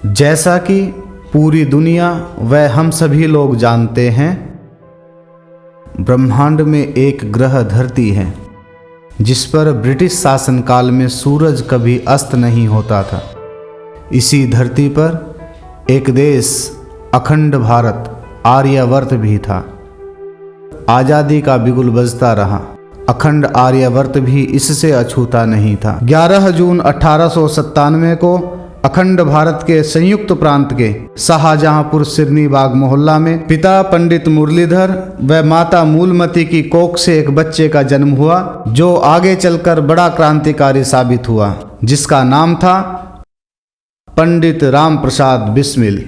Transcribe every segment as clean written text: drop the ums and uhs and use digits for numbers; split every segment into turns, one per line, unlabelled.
जैसा कि पूरी दुनिया व हम सभी लोग जानते हैं, ब्रह्मांड में एक ग्रह धरती है जिस पर ब्रिटिश शासनकाल में सूरज कभी अस्त नहीं होता था। इसी धरती पर एक देश अखंड भारत आर्यावर्त भी था। आज़ादी का बिगुल बजता रहा, अखंड आर्यावर्त भी इससे अछूता नहीं था। 11 जून 1897 को अखंड भारत के संयुक्त प्रांत के शाहजहांपुर सिरनी बाग मोहल्ला में पिता पंडित मुरलीधर व माता मूलमती की कोख से एक बच्चे का जन्म हुआ, जो आगे चलकर बड़ा क्रांतिकारी साबित हुआ, जिसका नाम था पंडित राम प्रसाद बिस्मिल।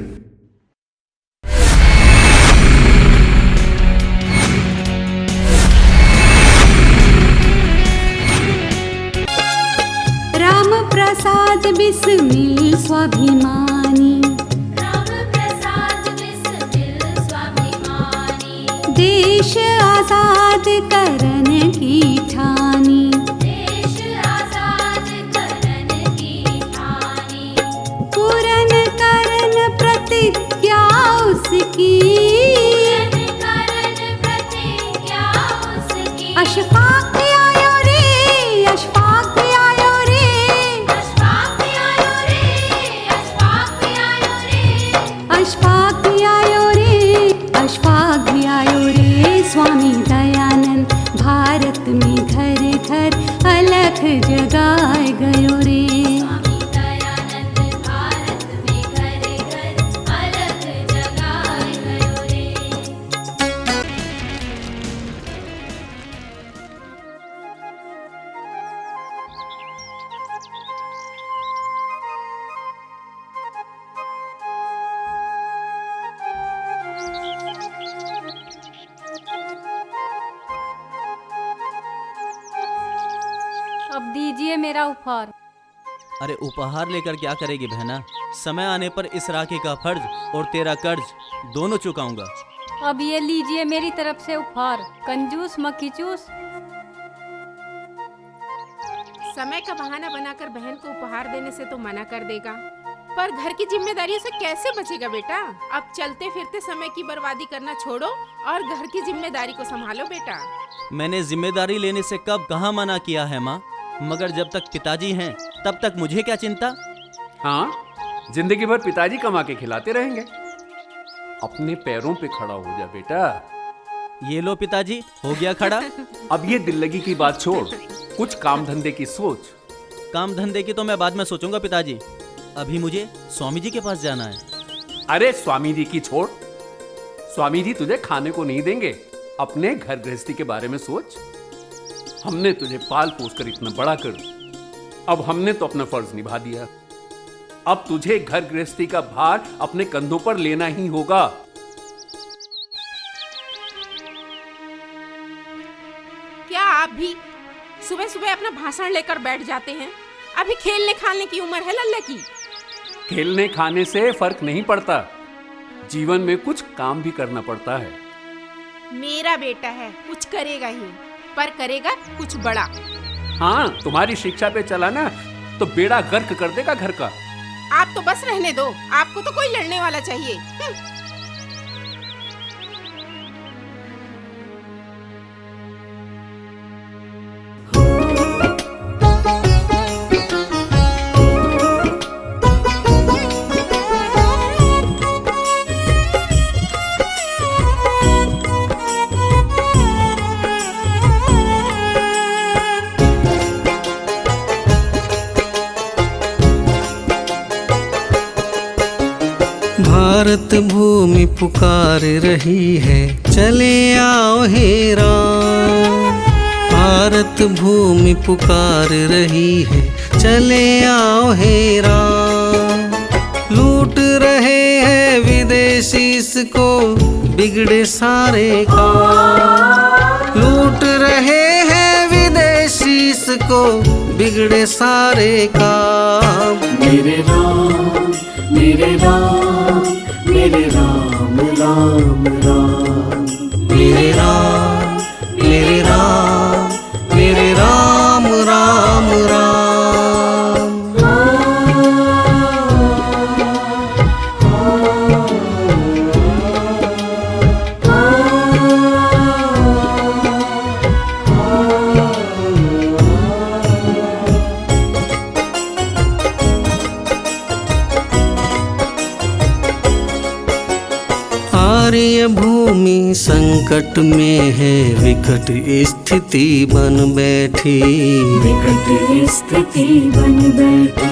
बिस्मिल स्वाभिमानी,
राम प्रसाद बिस्मिल स्वाभिमानी,
देश आजाद करन की ठानी,
देश आजाद करन की ठानी,
पूरन करन प्रतिज्ञा उसकी,
करन प्रतिज्ञा उसकी,
अशफाक आयो रे, अशफाक आयो रे,
अशफाक आयो रे, अशफाक आयो रे,
अशफाक आयो रे, अशफाक आयो रे। स्वामी दयानंद भारत में घर घर अलख जगाए गयो रे।
स्वामी दयानंद भारत में घर घर अलग जगाए गयो रे।
अब दीजिए मेरा उपहार।
अरे उपहार लेकर क्या करेगी बहना? समय आने पर इस राखी का फर्ज और तेरा कर्ज दोनों चुकाऊंगा।
अब ये लीजिए मेरी तरफ से उपहार। कंजूस मक्खी चूस।
समय का बहाना बनाकर बहन को उपहार देने से तो मना कर देगा, पर घर की जिम्मेदारियों से कैसे बचेगा बेटा? अब चलते फिरते समय की बर्बादी करना छोड़ो और घर की जिम्मेदारी को संभालो बेटा।
मैंने जिम्मेदारी लेने से कब कहाँ मना किया है माँ, मगर जब तक पिताजी हैं तब तक मुझे क्या चिंता।
हाँ, जिंदगी भर पिताजी कमा के खिलाते रहेंगे। अपने पैरों पे खड़ा हो जा बेटा।
ये लो पिताजी, हो गया खड़ा।
अब ये दिल लगी की बात छोड़, कुछ काम धंधे की सोच।
काम धंधे की तो मैं बाद में सोचूंगा पिताजी, अभी मुझे स्वामी जी के पास जाना है।
अरे स्वामी जी की छोड़, स्वामी जी तुझे खाने को नहीं देंगे। अपने घर गृहस्थी के बारे में सोच। हमने तुझे पाल पोस कर इतना बड़ा कर, अब हमने तो अपना फर्ज निभा दिया। अब तुझे घर गृहस्थी का भार अपने कंधों पर लेना ही होगा।
क्या आप भी सुबह सुबह अपना भाषण लेकर बैठ जाते हैं? अभी खेलने खाने की उम्र है लल्ला की।
खेलने खाने से फर्क नहीं पड़ता, जीवन में कुछ काम भी करना पड़ता है।
मेरा बेटा है, कुछ करेगा ही, पर करेगा कुछ बड़ा।
हाँ, तुम्हारी शिक्षा पे चला ना तो बेड़ा गर्क कर देगा घर का।
आप तो बस रहने दो, आपको तो कोई लड़ने वाला चाहिए।
भारत भूमि पुकार रही है, चले आओ हे राम। भारत भूमि पुकार रही है, चले आओ हे राम। लूट रहे हैं विदेशी इसको बिगड़े सारे काम। लूट रहे हैं विदेशी इसको बिगड़े सारे काम।
मेरे राम मेरे राम मेरे राम राम राम।
मेरे राम मेरे राम मेरे राम राम राम। आर्य भूमि संकट में है, विकट स्थिति बन बैठी।
विकट स्थिति बन बैठी।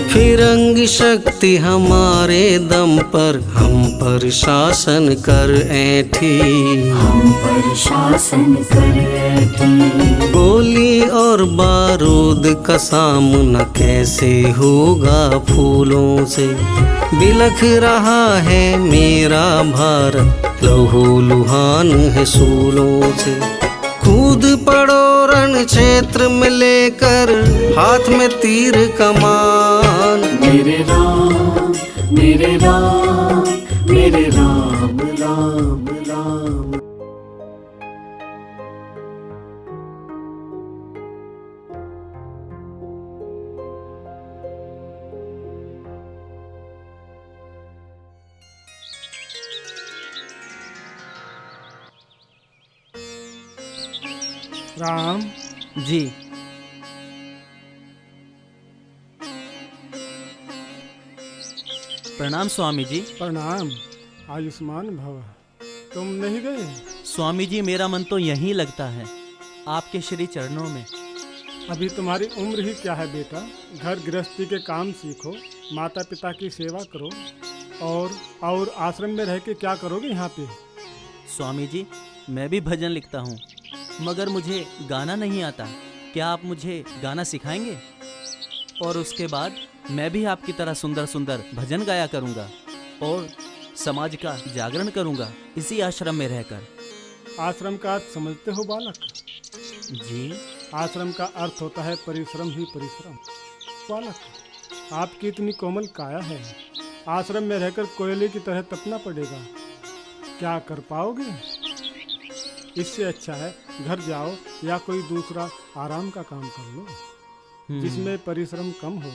फिरंगी शक्ति हमारे दम पर हम पर शासन कर ऐठी।
हम पर शासन कर ऐठी।
गोली और बारूद का सामना कैसे होगा फूलों से। बिलख रहा है मेरा भारत, लहू लुहान है सूलों से। कूद पड़ो रण क्षेत्र में लेकर हाथ में तीर कमान।
मेरे राम मेरे राम मेरे राम राम राम।
राम
जी। प्रणाम स्वामी जी।
प्रणाम, आयुष्मान भव। तुम नहीं गए?
स्वामी जी मेरा मन तो यहीं लगता है, आपके श्री चरणों में।
अभी तुम्हारी उम्र ही क्या है बेटा। घर गृहस्थी के काम सीखो, माता पिता की सेवा करो और आश्रम में रह के क्या करोगे यहाँ पे।
स्वामी जी मैं भी भजन लिखता हूँ, मगर मुझे गाना नहीं आता। क्या आप मुझे गाना सिखाएंगे? और उसके बाद मैं भी आपकी तरह सुंदर सुंदर भजन गाया करूँगा और समाज का जागरण करूँगा इसी आश्रम में रहकर।
आश्रम का अर्थ समझते हो बालक?
जी।
आश्रम का अर्थ होता है परिश्रम ही परिश्रम। बालक, आपकी इतनी कोमल काया है, आश्रम में रहकर कोयले की तरह तपना पड़ेगा। क्या कर पाओगे? इससे अच्छा है घर जाओ या कोई दूसरा आराम का काम कर लो जिसमें परिश्रम कम हो।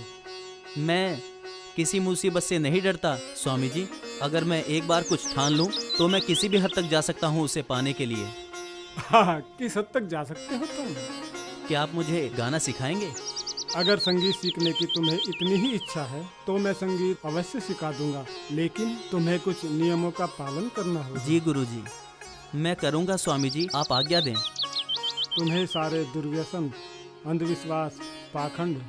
मैं किसी मुसीबत से नहीं डरता स्वामी जी। अगर मैं एक बार कुछ ठान लूं तो मैं किसी भी हद तक जा सकता हूं उसे पाने के लिए।
हाँ, किस हद तक जा सकते हो तुम?
क्या आप मुझे गाना सिखाएंगे?
अगर संगीत सीखने की तुम्हें इतनी ही इच्छा है तो मैं संगीत अवश्य सिखा दूंगा, लेकिन तुम्हें कुछ नियमों का पालन करना होगा।
जी गुरुजी, मैं करूंगा स्वामी जी, आप आज्ञा दें।
तुम्हें सारे दुर्व्यसन, अंधविश्वास, पाखंड,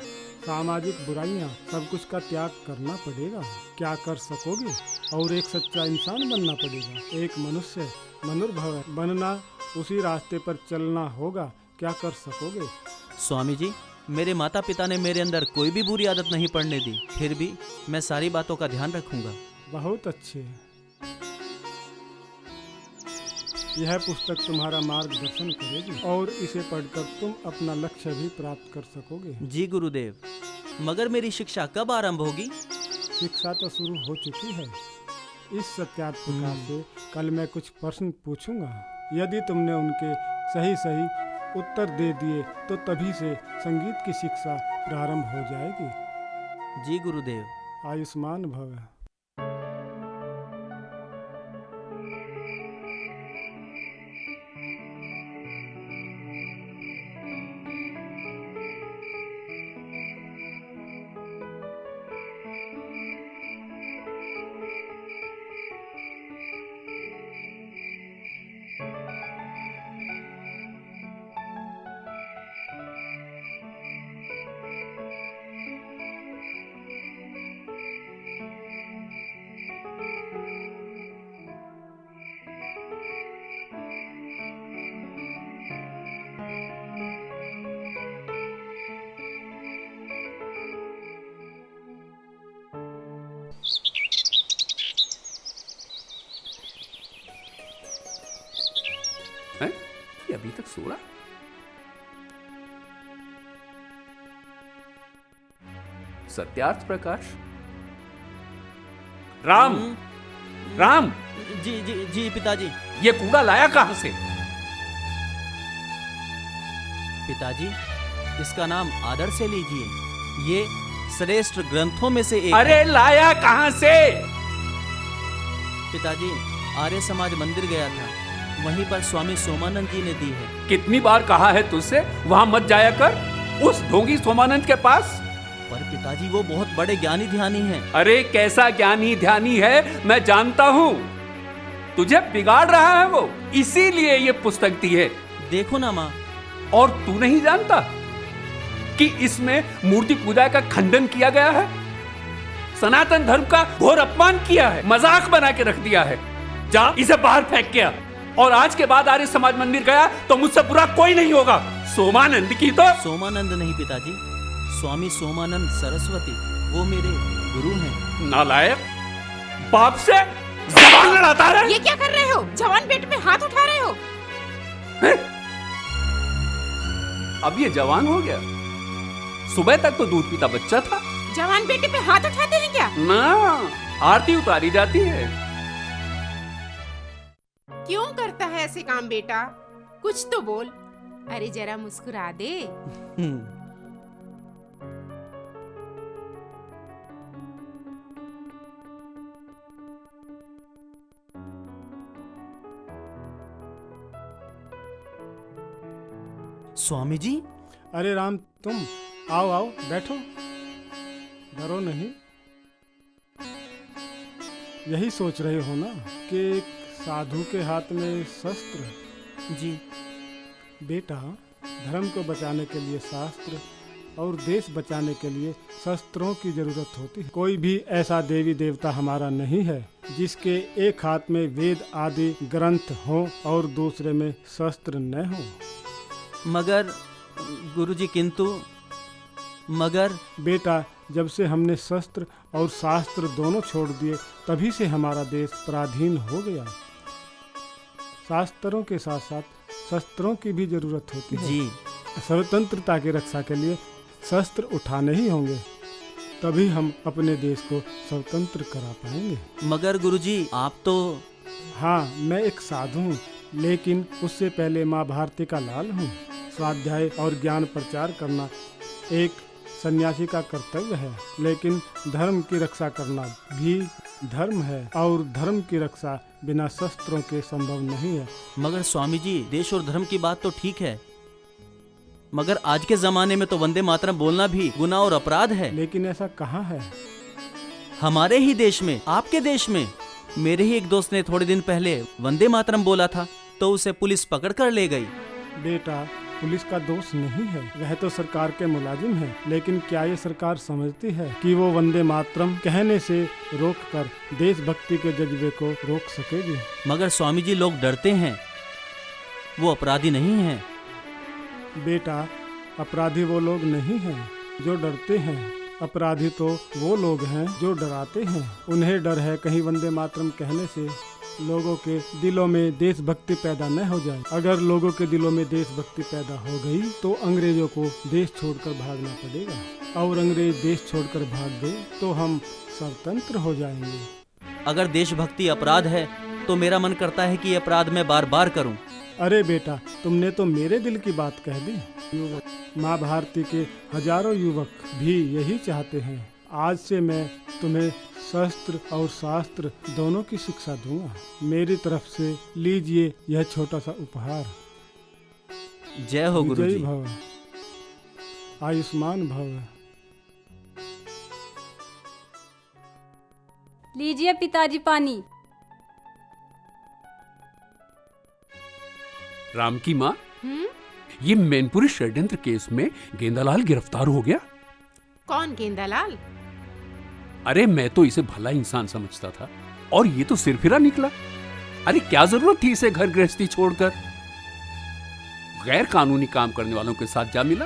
सामाजिक बुराइयां, सब कुछ का त्याग करना पड़ेगा। क्या कर सकोगे? और एक सच्चा इंसान बनना पड़ेगा। एक मनुष्य मनुर्भव बनना, उसी रास्ते पर चलना होगा। क्या कर सकोगे?
स्वामी जी मेरे माता पिता ने मेरे अंदर कोई भी बुरी आदत नहीं पड़ने दी, फिर भी मैं सारी बातों का ध्यान रखूंगा।
बहुत अच्छे। यह पुस्तक तुम्हारा मार्गदर्शन करेगी और इसे पढ़कर तुम अपना लक्ष्य भी प्राप्त कर सकोगे।
जी गुरुदेव, मगर मेरी शिक्षा कब आरंभ होगी?
शिक्षा तो शुरू हो चुकी है। इस सत्यार्थ प्रकार से कल मैं कुछ प्रश्न पूछूंगा। यदि तुमने उनके सही सही उत्तर दे दिए तो तभी से संगीत की शिक्षा प्रारंभ हो जाएगी।
जी गुरुदेव।
आयुष्मान भव।
ये अभी तक सोड़ा? सत्यार्थ प्रकाश, राम, राम,
जी जी जी पिताजी।
ये कूड़ा लाया कहां से?
पिताजी, इसका नाम आदर से लीजिए। ये श्रेष्ठ ग्रंथों में से एक
अरे
है।
लाया कहां से?
पिताजी, आर्य समाज मंदिर गया था, वहीं पर स्वामी सोमानंद जी ने दी है।
कितनी बार कहा है तुझसे वहां मत जाया कर, उस ढोंगी सोमानंद के पास।
पर पिताजी, वो बहुत बड़े ज्ञानी ध्यानी हैं।
अरे कैसा ज्ञानी ध्यानी है मैं जानता हूं, तुझे बिगाड़ रहा है वो, इसीलिए ये पुस्तक दी है।
देखो ना माँ।
और तू नहीं जानता कि इसमें मूर्ति पूजा का खंडन किया गया है, सनातन धर्म का घोर अपमान किया है, मजाक बना के रख दिया है। जा इसे बाहर फेंक के आ। और आज के बाद आर्य समाज मंदिर गया तो मुझसे बुरा कोई नहीं होगा। सोमानंद की तो
सोमानंद नहीं पिताजी, स्वामी सोमानंद सरस्वती, वो मेरे गुरु हैं।
नालायक, बाप से जबान लड़ाता है।
ये क्या कर रहे हो? जवान बेटे पे हाथ उठा रहे हो?
अब ये जवान हो गया, सुबह तक तो दूध पीता बच्चा था।
जवान बेटे पे हाथ उठाते हैं क्या?
ना, आरती उतारी जाती है।
क्यों करता है ऐसे काम बेटा? कुछ तो बोल। अरे जरा मुस्कुरा दे।
स्वामी जी।
अरे राम, तुम आओ आओ बैठो, डरो नहीं। यही सोच रहे हो ना कि एक साधु के हाथ में शस्त्र।
जी
बेटा, धर्म को बचाने के लिए शास्त्र और देश बचाने के लिए शस्त्रों की जरूरत होती है। कोई भी ऐसा देवी देवता हमारा नहीं है जिसके एक हाथ में वेद आदि ग्रंथ हो और दूसरे में शस्त्र न हो।
मगर गुरुजी, किंतु मगर
बेटा, जब से हमने शस्त्र और शास्त्र दोनों छोड़ दिए तभी से हमारा देश पराधीन हो गया। शास्त्रों के साथ साथ शस्त्रों की भी जरूरत होती है।
जी।
स्वतंत्रता की रक्षा के लिए शस्त्र उठाने ही होंगे, तभी हम अपने देश को स्वतंत्र करा पाएंगे।
मगर गुरुजी, आप तो।
हाँ, मैं एक साधु हूँ, लेकिन उससे पहले माँ भारती का लाल हूँ। स्वाध्याय और ज्ञान प्रचार करना एक सन्यासी का कर्तव्य है, लेकिन धर्म की रक्षा करना भी धर्म है, और धर्म की रक्षा बिना शस्त्रों के संभव नहीं है।
मगर स्वामी जी, देश और धर्म की बात तो ठीक है, मगर आज के जमाने में तो वंदे मातरम बोलना भी गुनाह और अपराध है।
लेकिन ऐसा कहाँ है?
हमारे ही देश में, आपके देश में। मेरे ही एक दोस्त ने थोड़े दिन पहले वंदे मातरम बोला था तो उसे पुलिस पकड़ कर ले गई।
बेटा, पुलिस का दोष नहीं है, वह तो सरकार के मुलाजिम है। लेकिन क्या ये सरकार समझती है कि वो वंदे मातरम कहने से रोककर देशभक्ति के जज्बे को रोक सकेगी?
मगर स्वामी जी, लोग डरते हैं, वो अपराधी नहीं हैं।
बेटा, अपराधी वो लोग नहीं हैं जो डरते हैं, अपराधी तो वो लोग हैं जो डराते हैं। उन्हें डर है कहीं वंदे मातरम कहने से लोगों के दिलों में देशभक्ति पैदा न हो जाए। अगर लोगों के दिलों में देशभक्ति पैदा हो गई तो अंग्रेजों को देश छोड़कर भागना पड़ेगा, और अंग्रेज देश छोड़कर भाग गए तो हम स्वतंत्र हो जाएंगे।
अगर देशभक्ति अपराध है तो मेरा मन करता है कि ये अपराध मैं बार बार करूं।
अरे बेटा, तुमने तो मेरे दिल की बात कह दी। माँ भारती के हजारों युवक भी यही चाहते हैं। आज से मैं तुम्हें शस्त्र और शास्त्र दोनों की शिक्षा दूंगा। मेरी तरफ से लीजिए यह छोटा सा उपहार।
जय हो गुरुजी।
विजयी भव, आयुष्मान भव।
लीजिए पिताजी पानी।
राम की माँ, ये मैनपुरी षड्यंत्र केस में गेंदालाल गिरफ्तार हो गया।
कौन गेंदालाल?
अरे मैं तो इसे भला इंसान समझता था, और ये तो सिरफिरा निकला। अरे क्या जरूरत थी इसे घर गृहस्थी छोड़कर गैर कानूनी काम करने वालों के साथ जा मिला।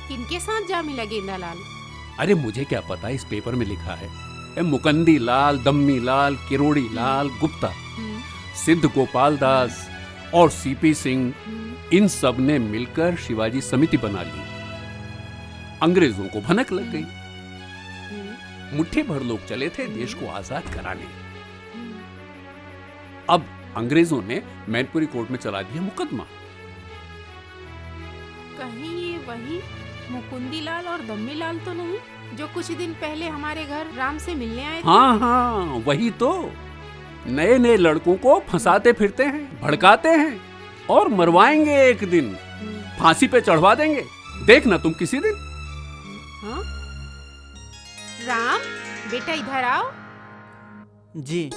किनके साथ जा मिला गेंदालाल?
अरे मुझे क्या पता, इस पेपर में लिखा है मुकंदी लाल, दम्मी लाल, किरोड़ी लाल गुप्ता, सिद्ध गोपाल दास और सीपी सिंह, इन सब ने मिलकर शिवाजी समिति बना ली। अंग्रेजों को भनक लग गई। मुट्ठी भर लोग चले थे देश को आजाद कराने। अब अंग्रेजों ने मैनपुरी कोर्ट में चला दिया मुकदमा।
कहीं ये वही मुकुंदी लाल और दम्मी लाल तो नहीं जो कुछ दिन पहले हमारे घर राम से मिलने आए थे?
हाँ हाँ, वही तो। नए नए लड़कों को फंसाते फिरते हैं, भड़काते हैं और मरवाएंगे एक दिन, फांसी पे चढ़वा देंगे। देखना तुम किसी दिन।
हाँ? राम बेटा इधर आओ।
जी।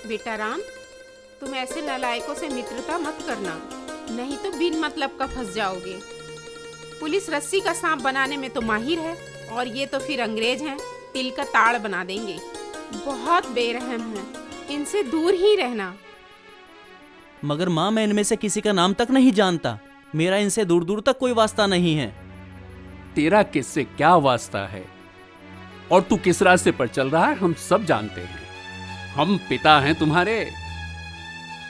बेटा राम, तुम ऐसे नालायकों से मित्रता मत करना, नहीं तो बिन मतलब का फंस जाओगे। पुलिस रस्सी का सांप बनाने में तो माहिर है, और ये तो फिर अंग्रेज हैं, तिल का ताड़ बना देंगे। बहुत बेरहम हैं, इनसे दूर ही रहना।
मगर माँ, मैं इनमें से किसी का नाम तक नहीं जानता। मेरा इनसे दूर दूर तक कोई वास्ता नहीं है।
तेरा किससे क्या वास्ता है और तू किस रास्ते पर चल रहा है, हम सब जानते हैं। हम पिता हैं तुम्हारे।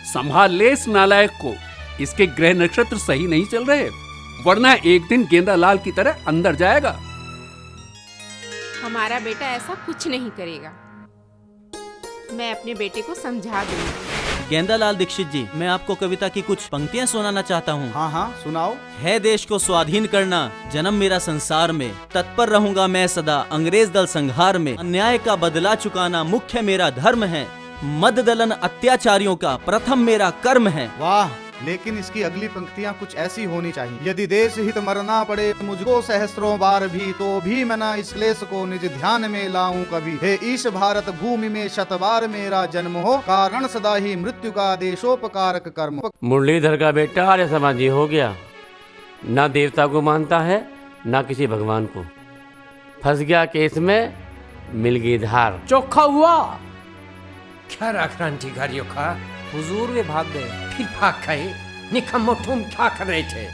संभाल ले इस नालायक को। इसके ग्रह नक्षत्र सही नहीं चल रहे, वरना एक दिन गेंदा लाल की तरह अंदर जाएगा।
हमारा बेटा ऐसा कुछ नहीं करेगा। मैं अपने बेटे को समझा दूंगी।
गेंदालाल दीक्षित जी, मैं आपको कविता की कुछ पंक्तियां सुनाना चाहता हूँ।
हाँ हाँ, सुनाओ।
है देश को स्वाधीन करना जन्म मेरा संसार में, तत्पर रहूंगा मैं सदा अंग्रेज दल संहार में। अन्याय का बदला चुकाना मुख्य मेरा धर्म है, मद दलन अत्याचारियों का प्रथम मेरा कर्म है।
वाह, लेकिन इसकी अगली पंक्तियां कुछ ऐसी होनी चाहिए। यदि देश हित मरना पड़े मुझको सहस्त्रों बार भी, तो भी मैं ना इस क्लेश को निज ध्यान में लाऊं कभी। हे ईश भारत भूमि में शतबार मेरा जन्म हो, कारण सदा ही मृत्यु का देशोपकारक कर्म।
मुरलीधर का बेटा आर्य समाजी हो गया, ना देवता को मानता है ना किसी भगवान को। फंस गया केस में, मिल गई धार।
चोखा हुआ क्या क्रांतिकारियों का?
हुजूर वे भाग गए।
फिर भाग गए? निकम्मो तुम क्या कर रहे थे?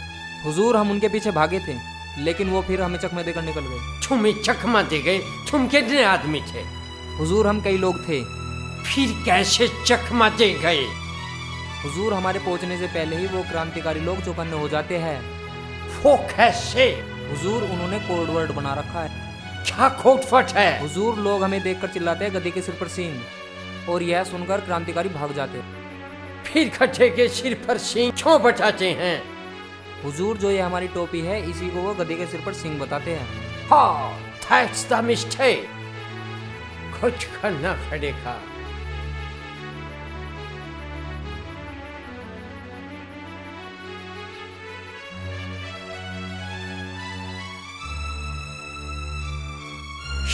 हुजूर हम उनके पीछे भागे थे, लेकिन वो फिर हमें चकमा देकर निकल गए।
तुम्हें चकमा दे गए? तुम कितने आदमी थे?
हुजूर हम कई लोग थे।
फिर कैसे चकमा दे गए?
हुजूर हमारे पहुंचने से पहले ही वो क्रांतिकारी लोग चौकन्ने हो जाते हैं।
वो कैसे?
हुजूर उन्होंने कोड वर्ड बना रखा है।
क्या कोटफट है?
हुजूर लोग हमें देखकर चिल्लाते हैं गधे के सिर पर सींग, और यह सुनकर क्रांतिकारी भाग जाते हैं।
फिर गधे के सिर पर सींग क्यों बताते हैं?
हुजूर जो ये हमारी टोपी है, इसी को वो गधे के सिर पर सींग बताते हैं।
हाँ, that's the mistake। कुछ करना पड़ेगा।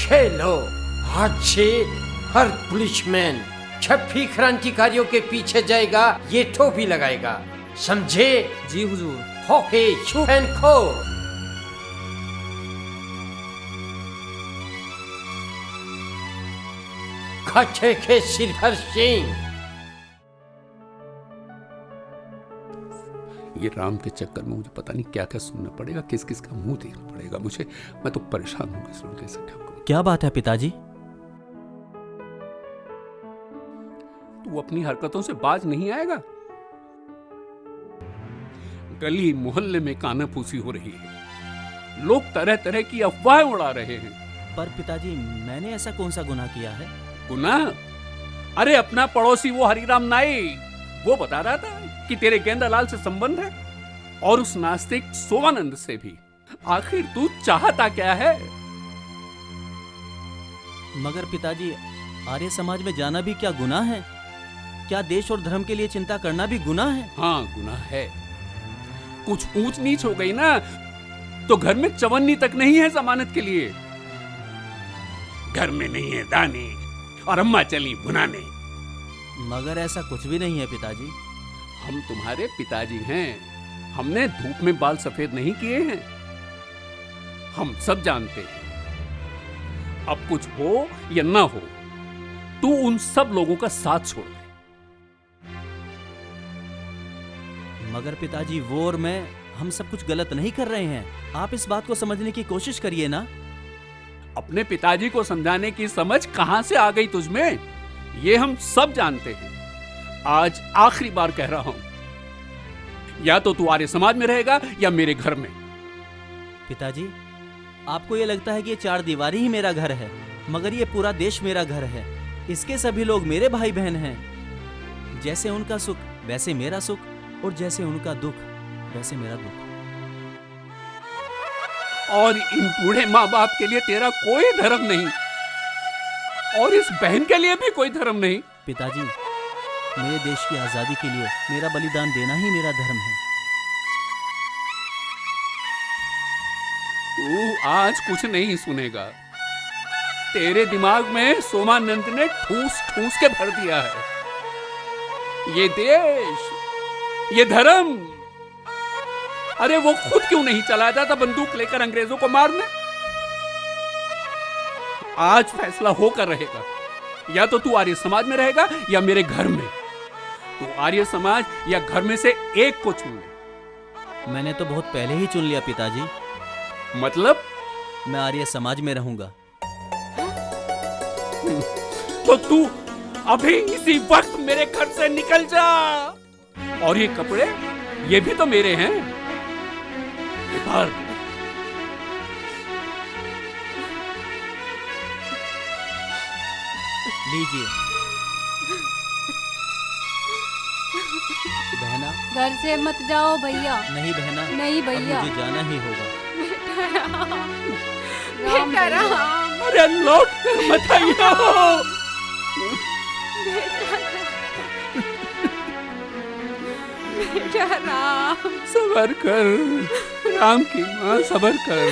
ये लो, आज से हर पुलिसमैन जब भी क्रांतिकारियों के पीछे जाएगा ये टोपी लगाएगा, समझे?
जी हुजूर।
ओके, शू एंड खो। गधे के सिर पर सींग।
ये राम के चक्कर में मुझे पता नहीं क्या क्या सुनना पड़ेगा, किस किस का मुंह देखना पड़ेगा मुझे। मैं तो परेशान हूँ सुन के।
क्या बात है पिताजी?
तू अपनी हरकतों से बाज नहीं आएगा। गली मोहल्ले में कानाफूसी हो रही है, लोग तरह तरह की अफवाहें उड़ा रहे हैं।
पर पिताजी, मैंने ऐसा कौन सा गुनाह किया है?
गुनाह? अरे अपना पड़ोसी वो हरिराम नाई, वो बता रहा था कि तेरे गेंदालाल से संबंध है, और उस नास्तिक सोवानंद से भी। आखिर तू चाहता क्या है?
मगर पिताजी, आर्य समाज में जाना भी क्या गुनाह है? क्या देश और धर्म के लिए चिंता करना भी गुनाह है?
हाँ, गुनाह है। कुछ ऊंच नीच हो गई ना तो घर में चवन्नी तक नहीं है जमानत के लिए। घर में नहीं है दाने और अम्मा चली भुनाने।
मगर ऐसा कुछ भी नहीं है पिताजी।
हम तुम्हारे पिताजी हैं, हमने धूप में बाल सफेद नहीं किए हैं। हम सब जानते हैं। अब कुछ हो या ना हो, तू उन सब लोगों का साथ छोड़ दे।
मगर पिताजी, वो और मैं, हम सब कुछ गलत नहीं कर रहे हैं। आप इस बात को समझने की कोशिश करिए ना।
अपने पिताजी को समझाने की समझ कहां से आ गई तुझमें? ये हम सब जानते हैं। आज आखिरी बार कह रहा हूं, या तो तू आर्य समाज में रहेगा या मेरे घर में।
पिताजी, आपको ये लगता है कि ये चार दीवारी ही मेरा घर है, मगर ये पूरा देश मेरा घर है। इसके सभी लोग मेरे भाई बहन हैं। जैसे उनका सुख वैसे मेरा सुख, और जैसे उनका दुख वैसे मेरा दुख।
और इन बूढ़े माँ बाप के लिए तेरा कोई धर्म नहीं, और इस बहन के लिए भी कोई धर्म नहीं।
पिताजी, मेरे देश की आजादी के लिए मेरा बलिदान देना ही मेरा धर्म है।
तू आज कुछ नहीं सुनेगा। तेरे दिमाग में सोमानंद ने ठूस ठूस के भर दिया है। ये देश, ये धर्म, अरे वो खुद क्यों नहीं चला जाता बंदूक लेकर अंग्रेजों को मारने? आज फैसला होकर रहेगा, या तो तू आर्य समाज में रहेगा या मेरे घर में। तू आर्य समाज या घर में से एक को चुन ले।
मैंने तो बहुत पहले ही चुन लिया पिताजी।
मतलब?
मैं आर्य समाज में रहूंगा।
तो तू अभी इसी वक्त मेरे घर से निकल जा। और ये कपड़े, ये भी तो मेरे हैं। उतार।
लीजिए। बहना,
घर से मत जाओ भैया।
नहीं बहना,
नहीं भैया,
अब मुझे जाना ही होगा।
बेटा राम,
अरे लौट कर मत आइयो।
बेटा राम,
सबर कर राम की माँ, सबर कर।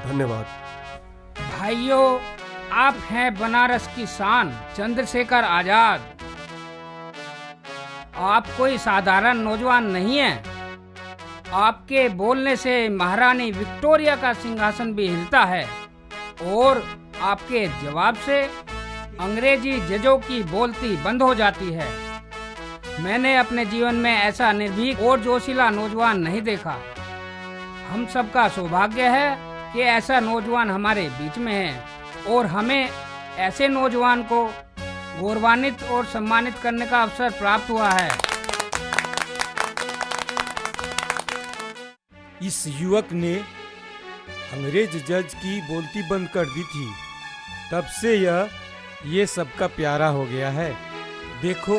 धन्यवाद।
भाइयों, आप हैं बनारस की शान चंद्रशेखर आजाद। आप कोई साधारण नौजवान नहीं हैं। आपके बोलने से महारानी विक्टोरिया का सिंहासन भी हिलता है, और आपके जवाब से अंग्रेजी जजों की बोलती बंद हो जाती है। मैंने अपने जीवन में ऐसा निर्भीक और जोशीला नौजवान नहीं देखा। हम सबका सौभाग्य है कि ऐसा नौजवान हमारे बीच में है, और हमें ऐसे नौजवान को गौरवान्वित और सम्मानित करने का अवसर प्राप्त हुआ है।
इस युवक ने अंग्रेज जज की बोलती बंद कर दी थी। तब से ये सबका प्यारा हो गया है। देखो,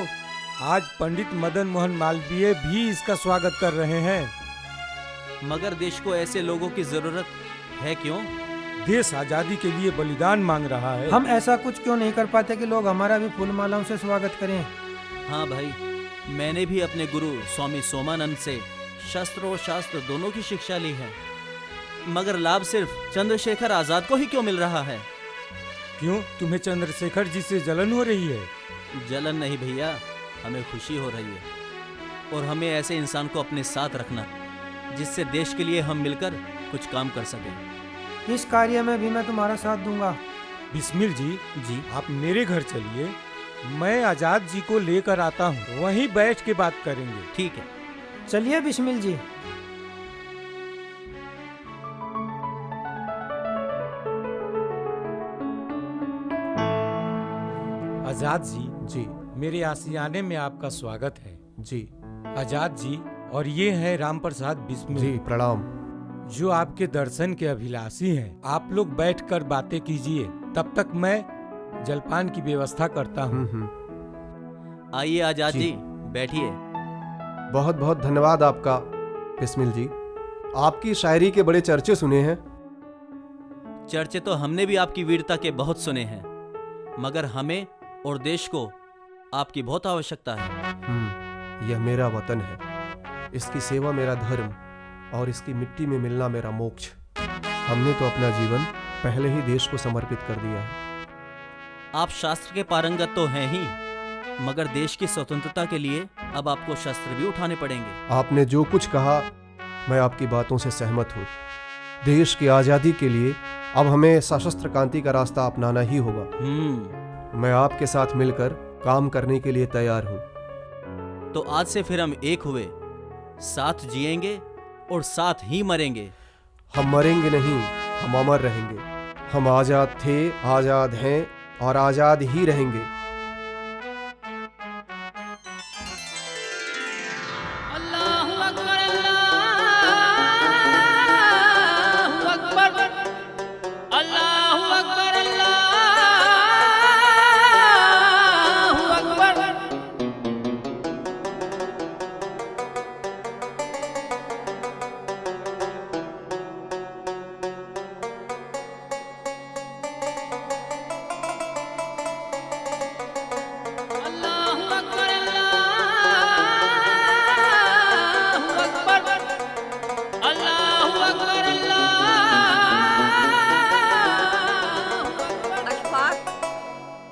आज पंडित मदन मोहन मालवीय भी इसका स्वागत कर रहे हैं।
मगर देश को ऐसे लोगों की जरूरत है क्यों?
देश आजादी के लिए बलिदान मांग रहा है।
हम ऐसा कुछ क्यों नहीं कर पाते कि लोग हमारा भी फूल मालाओं से स्वागत करें?
हाँ भाई, मैंने भी अपने गुरु स्वामी सोमानंद से शस्त्र और शास्त्र दोनों की शिक्षा ली है, मगर लाभ सिर्फ चंद्रशेखर आजाद को ही क्यों मिल रहा है?
क्यों, तुम्हें चंद्रशेखर जी से जलन हो रही है?
जलन नहीं भैया, हमें खुशी हो रही है। और हमें ऐसे इंसान को अपने साथ रखना जिससे देश के लिए हम मिलकर कुछ काम कर सकें।
इस कार्य में भी मैं तुम्हारा साथ दूंगा।
बिस्मिल जी, आप मेरे घर चलिए, मैं आजाद जी को लेकर आता हूँ, वहीं बैठ के बात करेंगे।
ठीक है,
चलिए बिस्मिल जी।
आजाद जी, मेरे आशियाने में आपका स्वागत है।
जी।
आजाद जी, और ये है राम प्रसाद बिस्मिल
जी, प्रणाम।
जो आपके दर्शन के अभिलाषी हैं। आप लोग बैठकर बातें कीजिए, तब तक मैं जलपान की व्यवस्था करता हूँ।
आइए आजाद जी, बैठिए।
बहुत बहुत धन्यवाद आपका बिस्मिल जी। आपकी शायरी के बड़े चर्चे सुने हैं।
चर्चे तो हमने भी आपकी वीरता के बहुत सुने हैं, मगर हमें और देश को आपकी बहुत आवश्यकता है।
यह मेरा वतन है, इसकी सेवा मेरा धर्म, और इसकी मिट्टी में मिलना मेरा मोक्ष। हमने तो अपना जीवन पहले ही देश को समर्पित कर दिया है।
आप शास्त्र के पारंगत तो हैं ही, मगर देश की स्वतंत्रता के लिए अब आपको शस्त्र भी उठाने पड़ेंगे।
आपने जो कुछ कहा, मैं आपकी बातों से सहमत हूँ। देश की आज़ादी के लिए अब हमें सशस्त्र क्रांति का रास्ता अपनाना ही होगा। मैं आपके साथ मिलकर काम करने के लिए तैयार हूँ।
तो आज से फिर हम एक हुए साथ जिएंगे और साथ ही मरेंगे।
हम मरेंगे नहीं, हम अमर रहेंगे। हम आजाद थे, आजाद हैं और आजाद ही रहेंगे।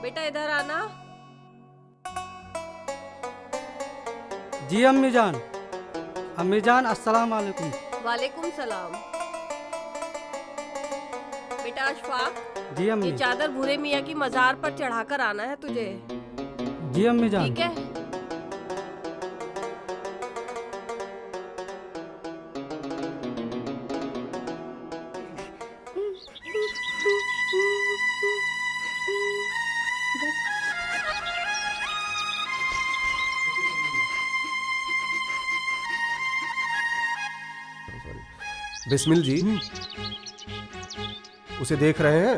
बेटा इधर आना।
जी अम्मी जान। अम्मी जान अस्सलाम वालेकुम।
वालेकुम सलाम। बेटा अशफाक,
जी अम्मी।
ये चादर भूरे मियाँ की मजार पर चढ़ाकर आना है तुझे।
जी अम्मी जान।
ठीक है।
बिस्मिल जी, उसे देख रहे हैं?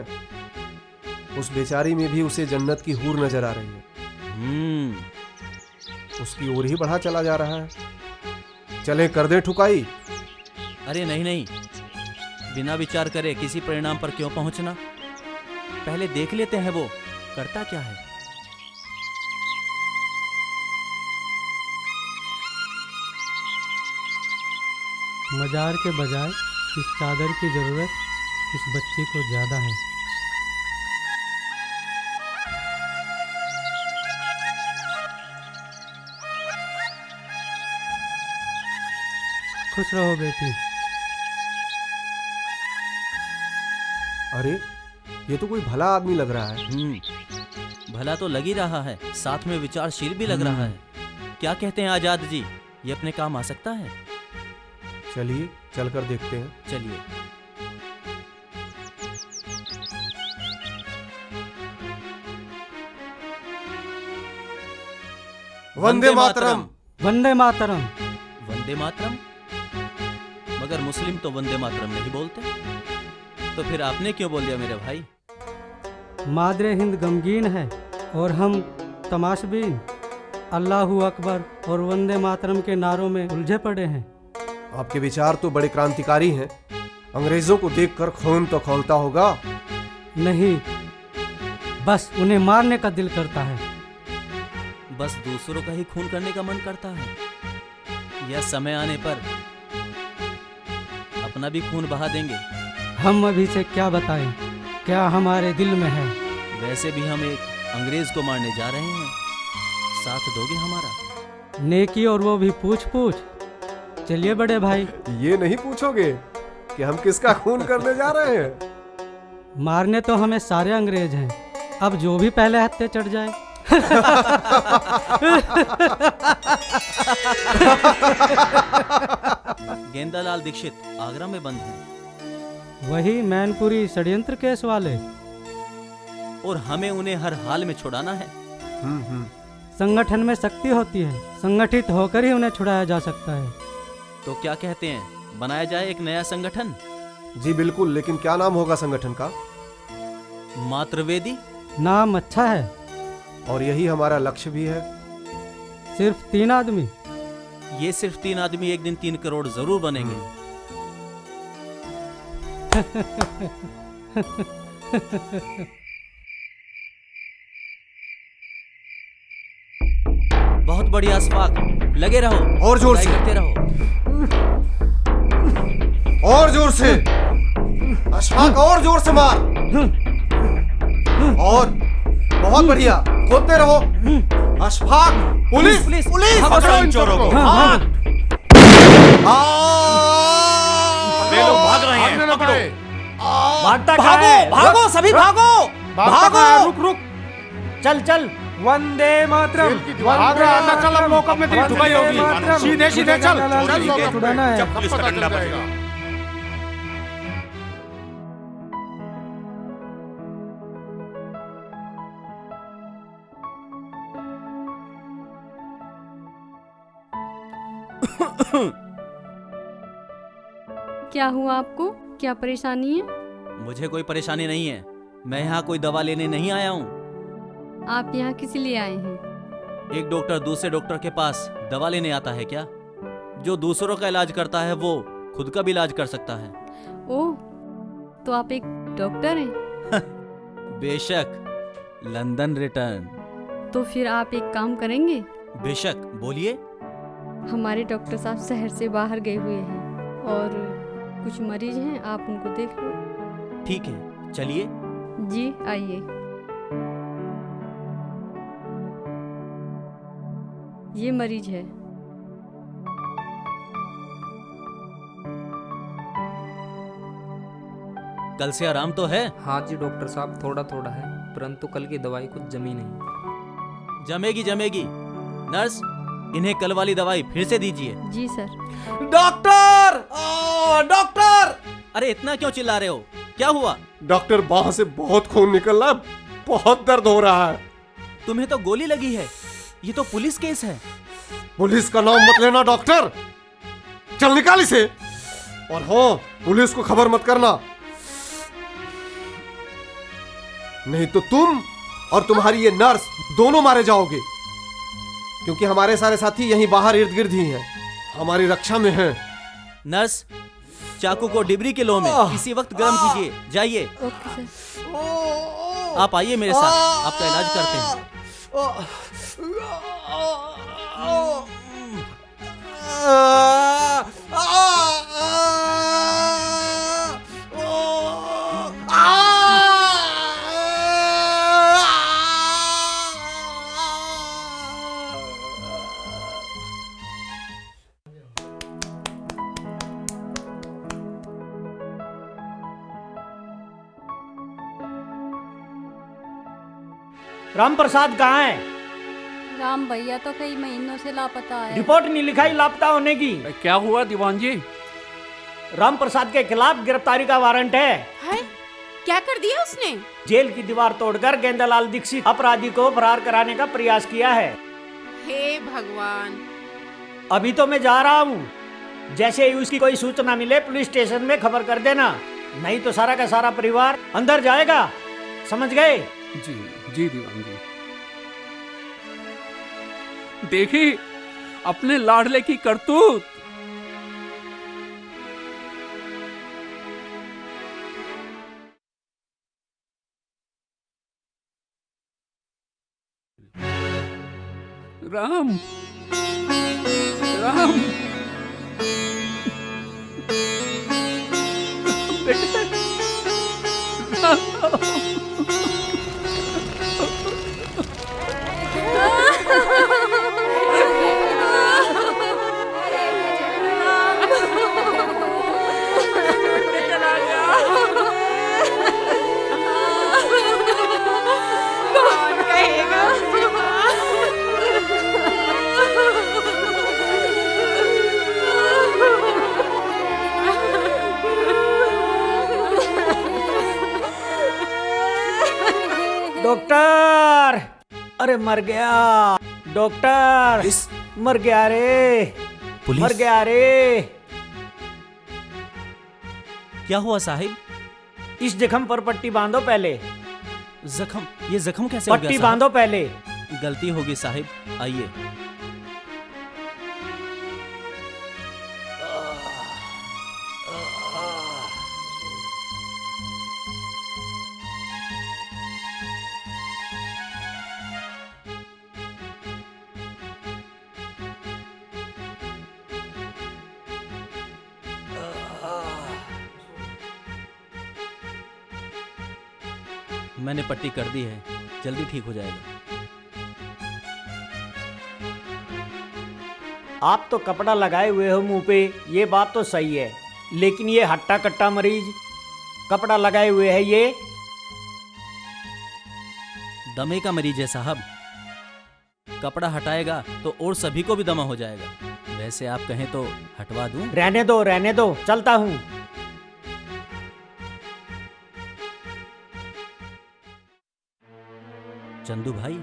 उस बेचारी में भी उसे जन्नत की हूर नजर आ रही है। उसकी ओर ही बढ़ा चला जा रहा है। चले कर दे ठुकाई।
अरे नहीं नहीं, बिना विचार करे किसी परिणाम पर क्यों पहुंचना? पहले देख लेते हैं वो करता क्या है।
मजार के बजाय इस चादर की जरूरत इस बच्ची को ज्यादा है। खुश रहो बेटी।
अरे ये तो कोई भला आदमी लग रहा है।
भला तो लग ही रहा है, साथ में विचारशील भी लग रहा है। क्या कहते हैं आजाद जी, ये अपने काम आ सकता है?
चलिए चलकर देखते हैं।
चलिए।
वंदे मातरम।
वंदे मातरम।
वंदे मातरम? मगर मुस्लिम तो वंदे मातरम नहीं बोलते, तो फिर आपने क्यों बोल दिया मेरे भाई?
मादरे हिंद गमगीन है और हम तमाशबीन अल्लाहू अकबर और वंदे मातरम के नारों में उलझे पड़े हैं।
आपके विचार तो बड़े क्रांतिकारी हैं। अंग्रेजों को देखकर खून तो खौलता होगा।
नहीं, बस उन्हें मारने का दिल करता है।
बस दूसरों का ही खून करने का मन करता है, या समय आने पर अपना भी खून बहा देंगे?
हम अभी से क्या बताएं, क्या हमारे दिल में है।
वैसे भी हम एक अंग्रेज को मारने जा रहे हैं, साथ दोगे हमारा?
नेकी और वो भी पूछ पूछ। चलिए बड़े भाई।
ये नहीं पूछोगे कि हम किसका खून करने जा रहे हैं?
मारने तो हमें सारे अंग्रेज हैं, अब जो भी पहले हत्थे चढ़ जाए।
गेंदालाल दीक्षित आगरा में बंद हैं।
वही मैनपुरी षड्यंत्र केस वाले।
और हमें उन्हें हर हाल में छुड़ाना है।
संगठन में शक्ति होती है, संगठित होकर ही उन्हें छुड़ाया जा सकता है।
तो क्या कहते हैं, बनाया जाए एक नया संगठन?
जी बिल्कुल, लेकिन क्या नाम होगा संगठन का?
मातृवेदी।
नाम अच्छा है
और यही हमारा लक्ष्य भी है।
सिर्फ 3 आदमी।
ये सिर्फ 3 आदमी एक दिन 3 करोड़ जरूर बनेंगे। बहुत बढ़िया अशफाक, लगे रहो
और जोर से
करते रहो।
और जोर से अशफाक, और जोर से मार। और बहुत बढ़िया, खोदते रहो। अशफाक, पुलिस पुलिस पुलिस,
पकड़ो इन चोरों को।
वे लोग भाग रहे हैं, पकड़ो।
भागो भागो, सभी भागो भागो।
रुक रुक,
चल चल,
वंदे मातरम।
भाग रहा है, चल अब मौका में तेरी ठुकाई होगी। सीधे सीधे चल, चल
छुड़ाना है।
जब पुलिस का डंडा बजेगा।
क्या हुआ आपको? क्या परेशानी है?
मुझे कोई परेशानी नहीं है। मैं यहाँ कोई दवा लेने नहीं आया हूँ।
आप यहाँ किस लिए आए हैं?
एक डॉक्टर दूसरे डॉक्टर के पास दवा लेने आता है क्या? जो दूसरों का इलाज करता है वो खुद का भी इलाज कर सकता है।
ओह, तो आप एक डॉक्टर हैं?
बेशक। London return.
तो फिर आप एक काम करेंगे?
बेशक, बोलिए।
हमारे डॉक्टर साहब शहर से बाहर गए हुए हैं और कुछ मरीज हैं, आप उनको देख लो।
ठीक है, चलिए।
जी आइए। ये मरीज है।
कल से आराम तो है?
हाँ जी डॉक्टर साहब, थोड़ा थोड़ा है, परंतु कल की दवाई कुछ जमी नहीं।
जमेगी जमेगी। नर्स, इन्हें कल वाली दवाई फिर से दीजिए।
जी सर।
डॉक्टर! डॉक्टर!
अरे इतना क्यों चिल्ला रहे हो? क्या हुआ?
डॉक्टर, बाह से बहुत खून निकल रहा है, बहुत दर्द हो रहा है।
तुम्हें तो गोली लगी है। ये तो पुलिस केस है।
पुलिस का नाम मत लेना डॉक्टर। चल निकाल इसे। और हाँ, पुलिस को खबर मत करना, नहीं तो तुम और तुम्हारी ये नर्स दोनों मारे जाओगे, क्योंकि हमारे सारे साथी यहीं बाहर इर्द गिर्द ही हैं, हमारी रक्षा में हैं।
नर्स, चाकू को डिबरी के लो में इसी वक्त गर्म कीजिए। जाइए।
Okay sir.
आप आइए मेरे साथ, आपका इलाज करते हैं।
राम प्रसाद कहाँ है?
राम भैया तो कई महीनों से लापता है।
रिपोर्ट नहीं लिखाई लापता होने की?
क्या हुआ दीवान जी?
राम प्रसाद के खिलाफ गिरफ्तारी का वारंट है।
क्या कर दिया उसने?
जेल की दीवार तोड़कर गेंदालाल दीक्षित अपराधी को फरार कराने का प्रयास किया है।
हे भगवान।
अभी तो मैं जा रहा हूँ, जैसे ही उसकी कोई सूचना मिले पुलिस स्टेशन में खबर कर देना, नहीं तो सारा का सारा परिवार अंदर जाएगा, समझ गए?
जी जी दीवान जी। देखी अपने लाडले की करतूत। राम राम बेटा राम।
डॉक्टर, अरे मर गया डॉक्टर, मर गया रे,
पुलिस?
मर गया रे।
क्या हुआ साहिब?
इस जख्म पर पट्टी बांधो पहले।
जख्म? ये जख्म कैसे हो गया
पट्टी
साहब?
बांधो पहले।
गलती होगी साहिब, आइए। मैंने पट्टी कर दी है, जल्दी ठीक हो जाएगा।
आप तो कपड़ा लगाए हुए हो मुंह पे, ये बात तो सही है, लेकिन ये हट्टा कट्टा मरीज कपड़ा लगाए हुए है, ये
दमे का मरीज है साहब। कपड़ा हटाएगा तो और सभी को भी दमा हो जाएगा। वैसे आप कहें तो हटवा दूं?
रहने दो, चलता हूँ।
चंदू भाई,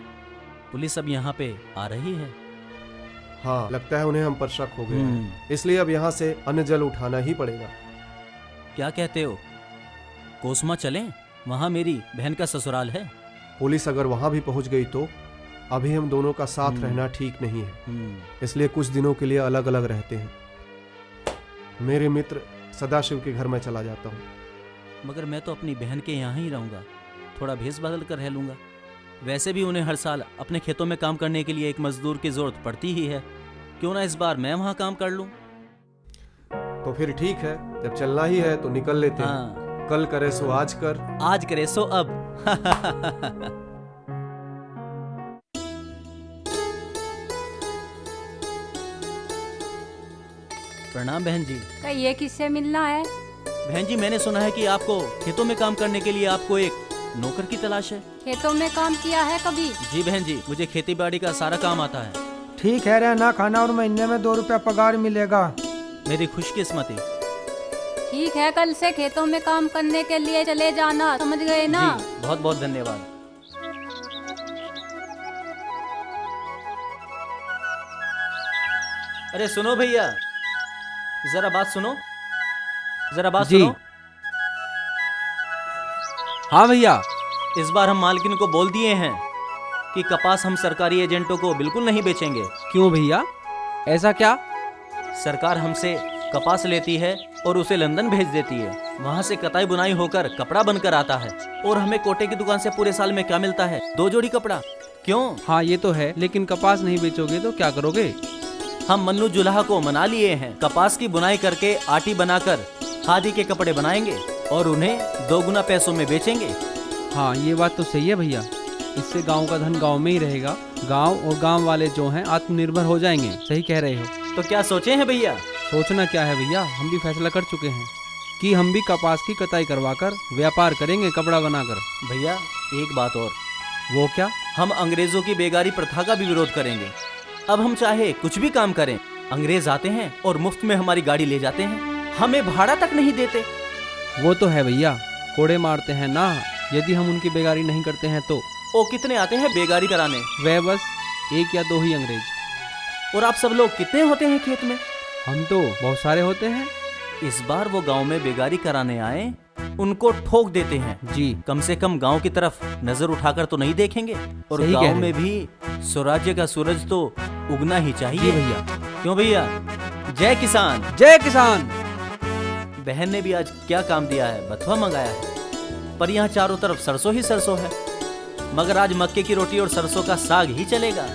पुलिस अब यहाँ पे आ रही है।
हाँ, लगता है उन्हें हम पर शक हो गया है, इसलिए अब यहाँ से अन्न जल उठाना ही पड़ेगा।
क्या कहते हो, कोसमा चलें? वहाँ मेरी बहन का ससुराल है।
पुलिस अगर वहाँ भी पहुँच गई तो अभी हम दोनों का साथ रहना ठीक नहीं है, इसलिए कुछ दिनों के लिए अलग अलग रहते हैं। मेरे मित्र सदाशिव के घर में चला जाता हूँ।
मगर मैं तो अपनी बहन के यहाँ ही रहूँगा, थोड़ा भेस बदल कर रह लूँगा। वैसे भी उन्हें हर साल अपने खेतों में काम करने के लिए एक मजदूर की जरूरत पड़ती ही है, क्यों ना इस बार मैं वहाँ काम कर लूँ।
तो फिर ठीक है, जब चलना ही है तो निकल लेते हैं। कल करे सो आज कर,
आज करे सो अब। प्रणाम बहन जी।
का ये किससे मिलना है?
बहन जी, मैंने सुना है कि आपको खेतों में काम करने के लिए आपको एक नौकर की तलाश है।
खेतों में काम किया है कभी?
जी बहन जी, मुझे खेती बाड़ी का सारा काम आता है।
ठीक है, रहना खाना और महीने में 2 रुपया पगार मिलेगा।
मेरी खुशकिस्मती।
ठीक है, कल से खेतों में काम करने के लिए चले जाना, समझ गए ना?
जी, बहुत बहुत धन्यवाद। अरे सुनो भैया, जरा बात सुनो, जरा बात सुनो।
हाँ भैया,
इस बार हम मालकिन को बोल दिए हैं कि कपास हम सरकारी एजेंटों को बिल्कुल नहीं बेचेंगे।
क्यों भैया, ऐसा क्या?
सरकार हमसे कपास लेती है और उसे लंदन भेज देती है। वहाँ से कताई बुनाई होकर कपड़ा बनकर आता है और हमें कोटे की दुकान से पूरे साल में क्या मिलता है? 2 जोड़ी कपड़ा। क्यों?
हाँ ये तो है, लेकिन कपास नहीं बेचोगे तो क्या करोगे?
हम मन्नू जुलाहा को मना लिए हैं। कपास की बुनाई करके आटी बनाकर खादी के कपड़े बनाएंगे और उन्हें 2 गुना पैसों में बेचेंगे।
हाँ ये बात तो सही है भैया, इससे गांव का धन गांव में ही रहेगा। गांव और गांव वाले जो हैं आत्मनिर्भर हो जाएंगे। सही कह रहे हो।
तो क्या सोचे हैं भैया?
सोचना क्या है भैया, हम भी फैसला कर चुके हैं कि हम भी कपास की कटाई करवाकर व्यापार करेंगे कपड़ा बनाकर।
भैया एक बात और।
वो क्या?
हम अंग्रेजों की बेगारी प्रथा का भी विरोध करेंगे। अब हम चाहे कुछ भी काम करें, अंग्रेज आते हैं और मुफ्त में हमारी गाड़ी ले जाते हैं, हमें भाड़ा तक नहीं देते।
वो तो है भैया, कोड़े मारते हैं ना यदि हम उनकी बेगारी नहीं करते हैं तो।
ओ कितने आते हैं बेगारी कराने?
वे बस 1 या 2 ही अंग्रेज।
और आप सब लोग कितने होते हैं खेत में?
हम तो बहुत सारे होते हैं।
इस बार वो गांव में बेगारी कराने आए, उनको ठोक देते हैं।
जी,
कम से कम गांव की तरफ नजर उठाकर तो नहीं देखेंगे। और गांव में भी स्वराज्य का सूरज तो उगना ही चाहिए
भैया।
क्यों भैया? जय किसान,
जय किसान।
बहन ने भी आज क्या काम दिया है, बथुआ मंगाया है, पर यहाँ चारों तरफ सरसों ही सरसों है। मगर आज मक्के की रोटी और सरसों का साग ही चलेगा।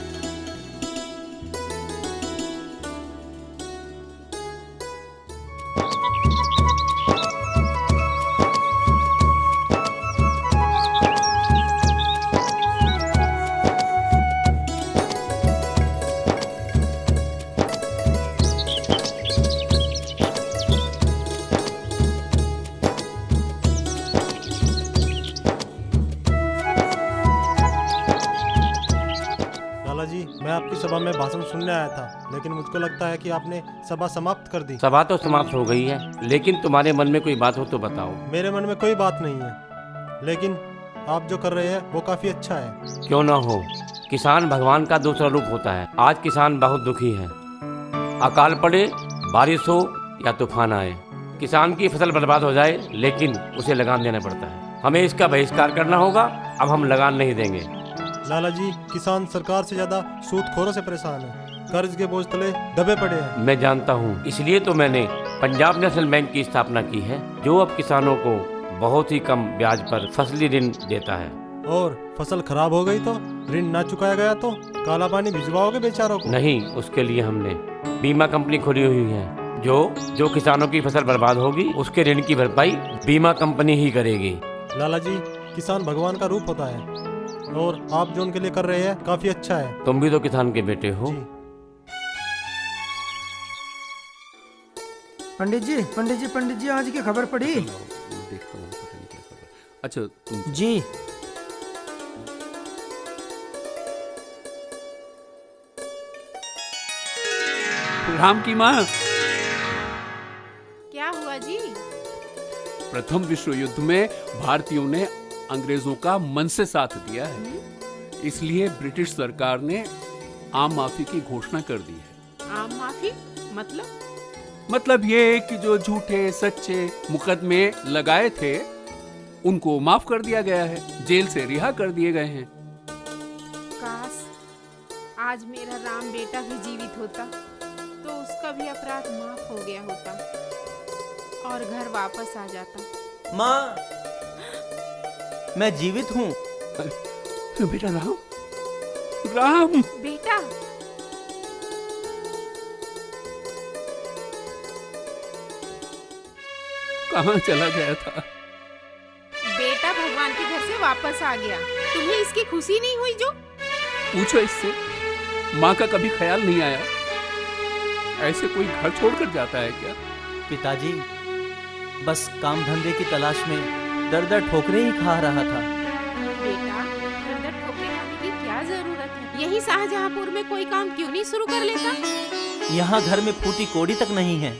मैं आपकी सभा में भाषण सुनने आया था, लेकिन मुझको लगता है कि आपने सभा समाप्त कर दी।
सभा तो समाप्त हो गई है, लेकिन तुम्हारे मन में कोई बात हो तो बताओ।
मेरे मन में कोई बात नहीं है, लेकिन आप जो कर रहे हैं वो काफी अच्छा है।
क्यों ना हो, किसान भगवान का दूसरा रूप होता है। आज किसान बहुत दुखी है। अकाल पड़े, बारिश हो या तूफान आए, किसान की फसल बर्बाद हो जाए लेकिन उसे लगान देना पड़ता है। हमें इसका बहिष्कार करना होगा। अब हम लगान नहीं देंगे।
लाला जी, किसान सरकार से ज्यादा सूदखोरों से परेशान है, कर्ज के बोझ तले दबे पड़े हैं।
मैं जानता हूँ, इसलिए तो मैंने पंजाब नेशनल बैंक की स्थापना की है, जो अब किसानों को बहुत ही कम ब्याज पर फसली ऋण देता है।
और फसल खराब हो गई तो, ऋण ना चुकाया गया तो काला पानी भिजवाओगे बेचारों को?
नहीं, उसके लिए हमने बीमा कंपनी खोली हुई है। जो किसानों की फसल बर्बाद होगी उसके ऋण की भरपाई बीमा कंपनी ही करेगी।
लाला जी, किसान भगवान का रूप होता है और आप जो उनके लिए कर रहे हैं काफी अच्छा है।
तुम भी तो किसान के बेटे हो।
पंडित जी, आज की खबर पढ़ी?
अच्छा तुम
जी।
राम की माँ।
क्या हुआ जी?
प्रथम विश्व युद्ध में भारतीयों ने अंग्रेजों का मन से साथ दिया है, इसलिए ब्रिटिश सरकार ने आम माफी की घोषणा कर दी है।
आम माफी
मतलब ये कि जो झूठे सच्चे मुकदमे लगाए थे उनको माफ कर दिया गया है, जेल से रिहा कर दिए गए हैं।
काश आज मेरा राम बेटा भी जीवित होता तो उसका भी अपराध माफ हो गया होता और घर वापस आ जाता।
माँ, मैं जीवित हूँ।
बेटा राम, राम
बेटा,
कहाँ चला गया था?
बेटा भगवान के घर से वापस आ गया। तुम्हें इसकी खुशी नहीं हुई जो?
पूछो इससे, माँ का कभी ख्याल नहीं आया? ऐसे कोई घर छोड़कर जाता है क्या?
पिताजी, बस काम धंधे की तलाश में दर दर ठोकरे ही खा रहा था।
बेटा, दर दर ठोकरे खाने की क्या जरूरत है? यही शाहजहांपुर में कोई काम क्यों नहीं शुरू कर लेता?
यहाँ घर में फूटी कोड़ी तक नहीं है,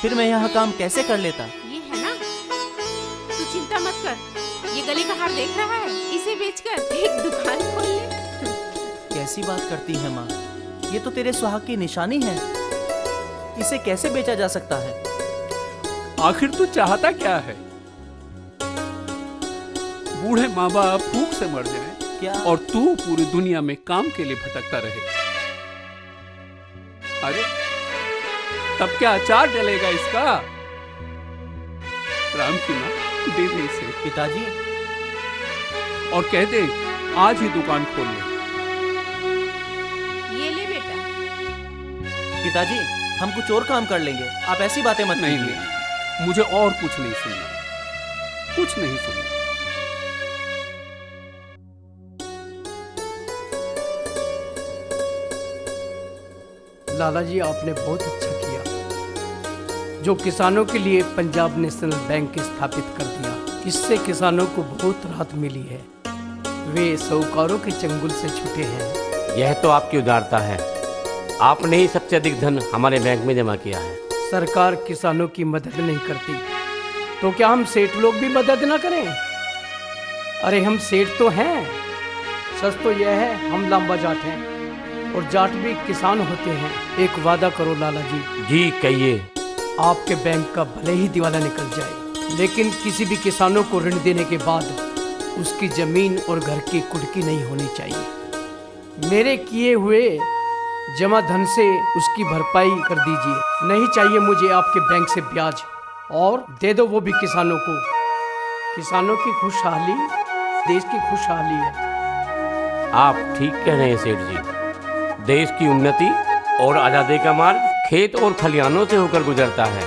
फिर मैं यहाँ काम कैसे कर लेता?
ये है ना, तू चिंता मत कर। ये गले का हार देख रहा है, इसे बेचकर एक दुकान खोल ले।
कैसी बात करती है माँ? ये तो तेरे सुहाग की निशानी है, इसे कैसे बेचा जा सकता है?
आखिर तू चाहता क्या है? बूढ़े माँ बाप भूख से मर जाएं
क्या?
और तू पूरी दुनिया में काम के लिए भटकता रहे। अरे तब क्या अचार डलेगा इसका? राम की माँ, दे दे इसे।
पिताजी,
और कह दे आज ही दुकान खोल ले।
ये ले बेटा।
पिताजी, हम कुछ और काम कर लेंगे, आप ऐसी बातें मत
नहीं
कीजिए।
नहीं, मुझे और कुछ नहीं सुनना, कुछ नहीं सुनना।
लाला जी, आपने बहुत अच्छा किया जो किसानों के लिए पंजाब नेशनल बैंक स्थापित कर दिया। इससे किसानों को बहुत राहत मिली है, वे साहूकारों के चंगुल से छूटे हैं।
यह तो आपकी उदारता है, आपने ही सबसे अधिक धन हमारे बैंक में जमा किया है।
सरकार किसानों की मदद नहीं करती तो क्या हम सेठ लोग भी मदद ना करें? अरे हम सेठ तो हैं, सच तो यह है हम लांबा जाट हैं और जाट भी किसान होते हैं। एक वादा करो लाला जी।
जी कहिए।
आपके बैंक का भले ही दिवाला निकल जाए, लेकिन किसी भी किसानों को ऋण देने के बाद उसकी जमीन और घर की कुर्की नहीं होनी चाहिए। मेरे किए हुए जमा धन से उसकी भरपाई कर दीजिए। नहीं चाहिए मुझे आपके बैंक से ब्याज, और दे दो वो भी किसानों को। किसानों की खुशहाली देश की खुशहाली है।
आप ठीक कह रहे हैं सेठ जी। देश की उन्नति और आज़ादी का मार्ग खेत और खलिहानों से होकर गुजरता है।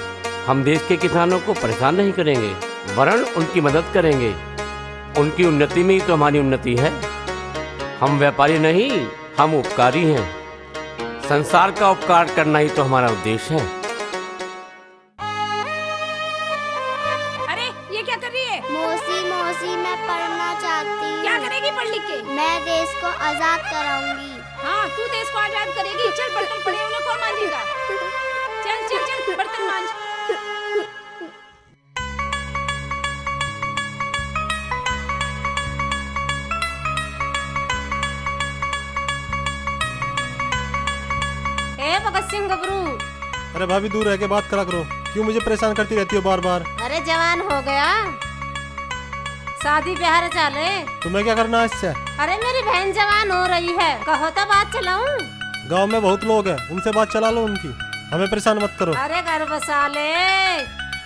हम देश के किसानों को परेशान नहीं करेंगे, वरन उनकी मदद करेंगे। उनकी उन्नति में ही तो हमारी उन्नति है। हम व्यापारी नहीं, हम उपकारी हैं। संसार का उपकार करना ही तो हमारा उद्देश्य है।
अरे ये क्या कर रही है?
मौसी मौसी, मैं पढ़ना चाहती हूँ।
क्या करेगी पढ़ लिख के?
मैं देश को आजाद कराऊंगी।
हाँ, तू देश को आजाद करेगी। चल बर्तन पड़े उन्हें कौन मांजेगा? चल चल चल बर्तन मांज।
ए भगत सिंह गबरू।
अरे भाभी, दूर रह के बात करा करो, क्यों मुझे परेशान करती रहती हो बार बार?
अरे जवान हो गया, शादी ब्याह चाले।
तुम्हें क्या करना है इससे?
अरे मेरी बहन जवान हो रही है, कहो तो बात चलाऊं।
गांव में बहुत लोग हैं, उनसे बात चला लो उनकी, हमें परेशान मत करो।
अरे घर बसा ले।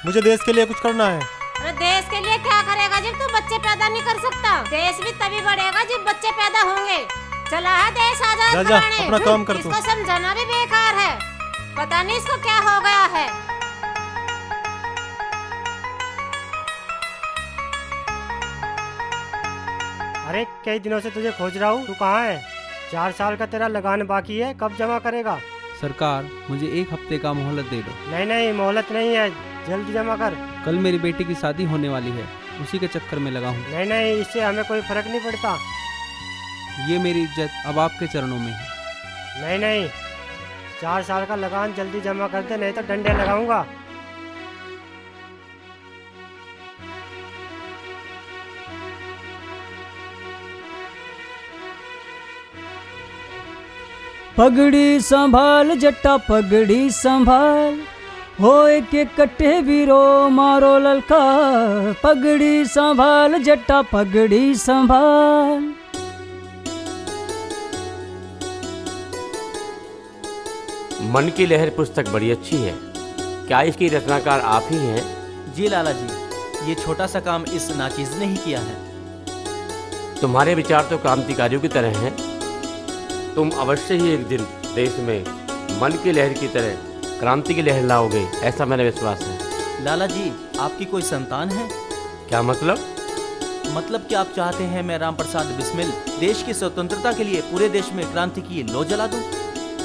मुझे देश के लिए कुछ करना है।
अरे देश के लिए क्या करेगा जब तू बच्चे पैदा नहीं कर सकता? देश भी तभी बढ़ेगा जब बच्चे पैदा होंगे। चला है देश आजाद कराने।
अपना काम कर तू।
इसको समझाना भी बेकार है, पता नहीं इसको क्या हो गया है।
अरे कई दिनों से तुझे खोज रहा हूँ, तू कहाँ है? 4 साल का तेरा लगान बाकी है, कब जमा करेगा?
सरकार, मुझे 1 हफ्ते का मोहलत दे दो।
नहीं नहीं, मोहलत नहीं है, जल्दी जमा कर।
कल मेरी बेटी की शादी होने वाली है, उसी के चक्कर में लगा हूँ।
नहीं नहीं, इससे हमें कोई फर्क नहीं पड़ता।
ये मेरी इज्जत अब आपके चरणों में है।
नहीं नहीं, 4 साल का लगान जल्दी जमा कर दे, नहीं तो डंडे लगाऊंगा।
पगड़ी संभाल जट्टा पगड़ी संभाल, हो एक एक कट्टे बीरो मारो ललकार। पगड़ी संभाल जट्टा पगड़ी संभाल।
मन की लहर पुस्तक बड़ी अच्छी है। क्या इसकी रचनाकार आप ही हैं?
जी लाला जी, ये छोटा सा काम इस नाचीज ने ही किया है।
तुम्हारे विचार तो क्रांतिकारियों की तरह हैं। तुम अवश्य ही एक दिन देश में मन की लहर की तरह क्रांति की लहर लाओगे, ऐसा मेरा विश्वास है।
लाला जी, आपकी कोई संतान है?
क्या मतलब?
मतलब कि आप चाहते हैं मैं राम प्रसाद बिस्मिल देश की स्वतंत्रता के लिए पूरे देश में क्रांति की लौ जला दूं?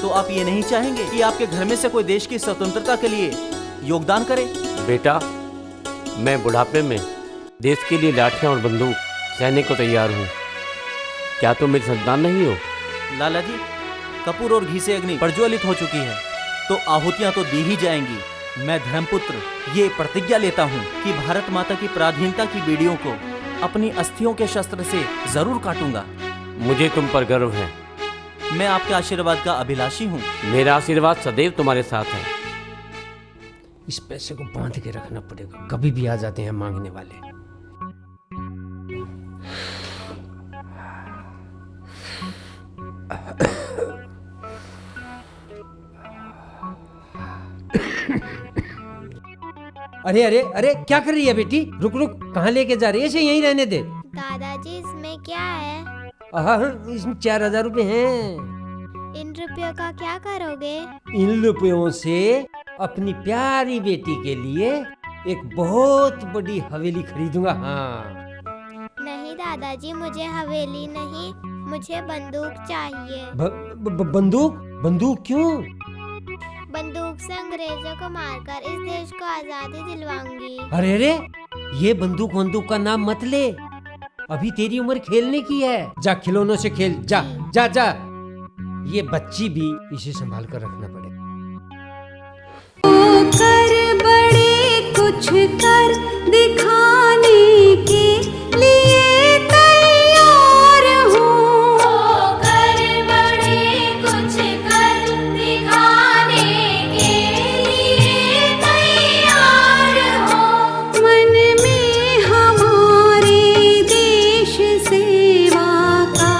तो आप ये नहीं चाहेंगे कि आपके घर में से कोई देश की स्वतंत्रता के लिए योगदान करे?
बेटा, मैं बुढ़ापे में देश के लिए लाठियां और बंदूक सहने को तैयार हूँ। क्या तुम मेरी संतान नहीं हो?
लाला जी, कपूर और घी से अग्नि प्रज्वलित हो चुकी है, तो आहुतियां तो दी ही जाएंगी। मैं धर्मपुत्र ये प्रतिज्ञा लेता हूँ कि भारत माता की पराधीनता की बीड़ियों को अपनी अस्थियों के शस्त्र से जरूर काटूंगा।
मुझे तुम पर गर्व है।
मैं आपके आशीर्वाद का अभिलाषी हूँ।
मेरा आशीर्वाद सदैव तुम्हारे साथ है।
इस पैसे को बांध के रखना पड़ेगा, कभी भी आ जाते हैं मांगने वाले। अरे अरे अरे, क्या कर रही है बेटी? रुक रुक, कहाँ लेके जा रही है? इसे यहीं रहने दे।
दादाजी, इसमें क्या है?
इसमें 4000 रुपए हैं।
इन रुपयों का क्या करोगे?
इन रुपयों से अपनी प्यारी बेटी के लिए एक बहुत बड़ी हवेली खरीदूंगा। हाँ।
नहीं दादाजी, मुझे हवेली नहीं, मुझे बंदूक चाहिए।
बंदूक? बंदूक क्यों?
बंदूक से अंग्रेजों को मारकर इस देश को आजादी दिलवाऊंगी।
अरे अरे, ये बंदूक का नाम मत ले। अभी तेरी उम्र खेलने की है। जा खिलौनों से खेल, जा जा जा। ये बच्ची भी, इसे संभाल कर रखना पड़ेगा।
कर बड़े कुछ कर दिखाने के लिए तैयार हूँ। कर बड़े कुछ कर दिखाने के लिए तैयार हूँ। मन में हमारे देश सेवा का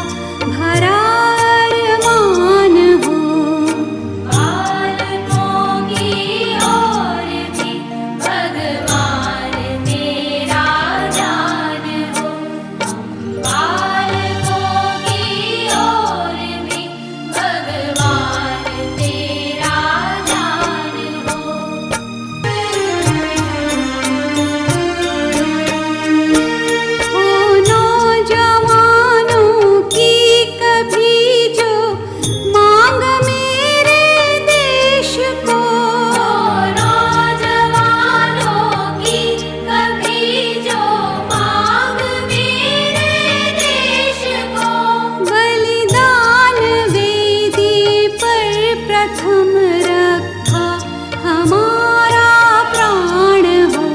भरा अरमान हो। बालकों की ओर भी भगवान मेरा जान हो। बालकों की ओर भी भगवान तेरा जान हो। नौजवानों की कभी जो मांग मेरे देश को। नौजवानों की कभी जो मांग मेरे देश को। बलिदान वेदी पर प्रथम रखा हमारा प्राण हो।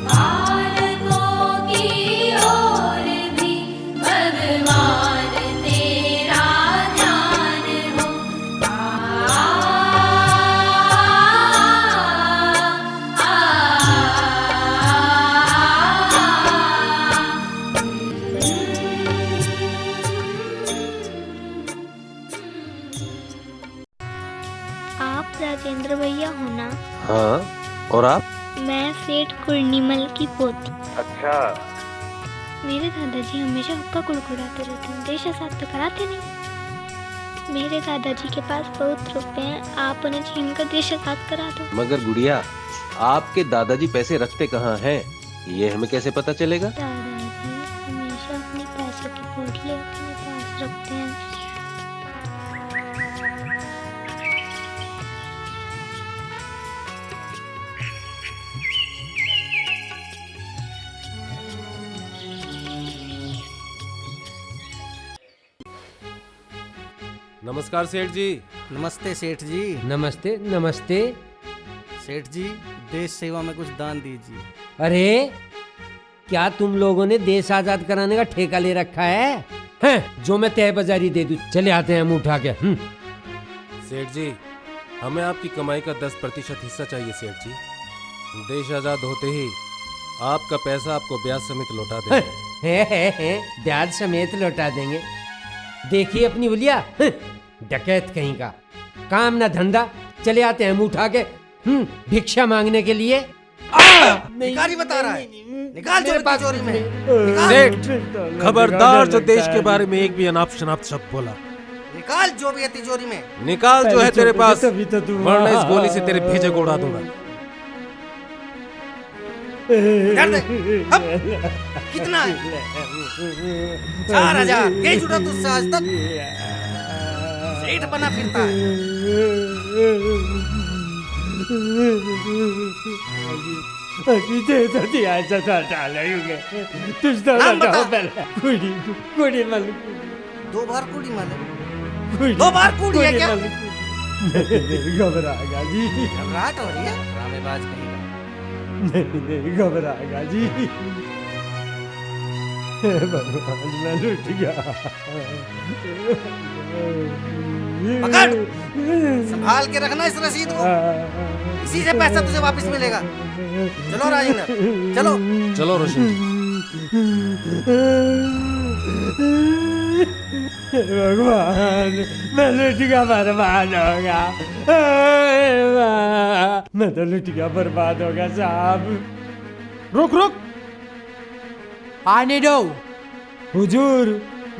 बालकों की ओर भी भगवान तेरा जान हो।
आप राजेंद्र भैया हो ना?
हाँ, और आप?
मैं सेठ कुर्णिमल की पोती।
अच्छा।
मेरे दादाजी हमेशा हुक्का कुड़कुड़ाते रहते हैं, देश आजाद तो कराते नहीं। मेरे दादाजी के पास बहुत रुपए हैं, आप उन्हें छीन कर देश आजाद करा दो।
मगर गुड़िया, आपके दादाजी पैसे रखते कहाँ हैं? ये हमें कैसे पता चलेगा?
दादाजी हमेशा अपने पैसों की पोटली अपने पास रखते हैं।
नमस्कार सेठ जी।
नमस्ते सेठ जी।
नमस्ते नमस्ते।
सेठ जी, देश सेवा में कुछ दान दीजिए।
अरे क्या तुम लोगों ने देश आजाद कराने का ठेका ले रखा है? हैं, जो मैं तय बाजारी दे दूं। चले आते हैं मुंह उठा के।
सेठ जी, हमें आपकी कमाई का 10% हिस्सा चाहिए सेठ जी। देश आजाद होते ही आपका पैसा आपको ब्याज समेत लौटा देंगे।
ब्याज समेत लौटा देंगे? देखिए अपनी बुलिया, डकैत कहीं का, काम ना धंधा। चले आते हैं मुंह उठा के भिक्षा मांगने के लिए।
भिखारी बता रहा है, निकाल जो तिजोरी में।
सेठ, खबरदार जो देश के बारे में एक भी अनाप शनाप शब्द बोला।
निकाल जो भी है तिजोरी में।
निकाल जो है तेरे पास, वरना इस गोली से तेरे भेजे को उड़ा दूंगा।
कितना है? 4000। यही जुड़ा तुझसे आज तक? सेठ बना फिरता है। दो बार कुड़ी माले। 2 बार कुड़ी है क्या?
घबराएगा जी।
घबराहट हो रही है?
रामेबाज कहीं का।
नहीं घबराएगा जी। भगवान मैं लुट गया।
पकड़, संभाल के रखना इस रसीद को। इसी से पैसा तुझे वापस मिलेगा। चलो राजेंद्र, चलो।
चलो रोशन जी।
भगवान मैं लुट गया, बर्बाद हो गया। मैं तो लुट गया, बर्बाद हो गया साहब।
रुक रुक,
आने दो। हुजूर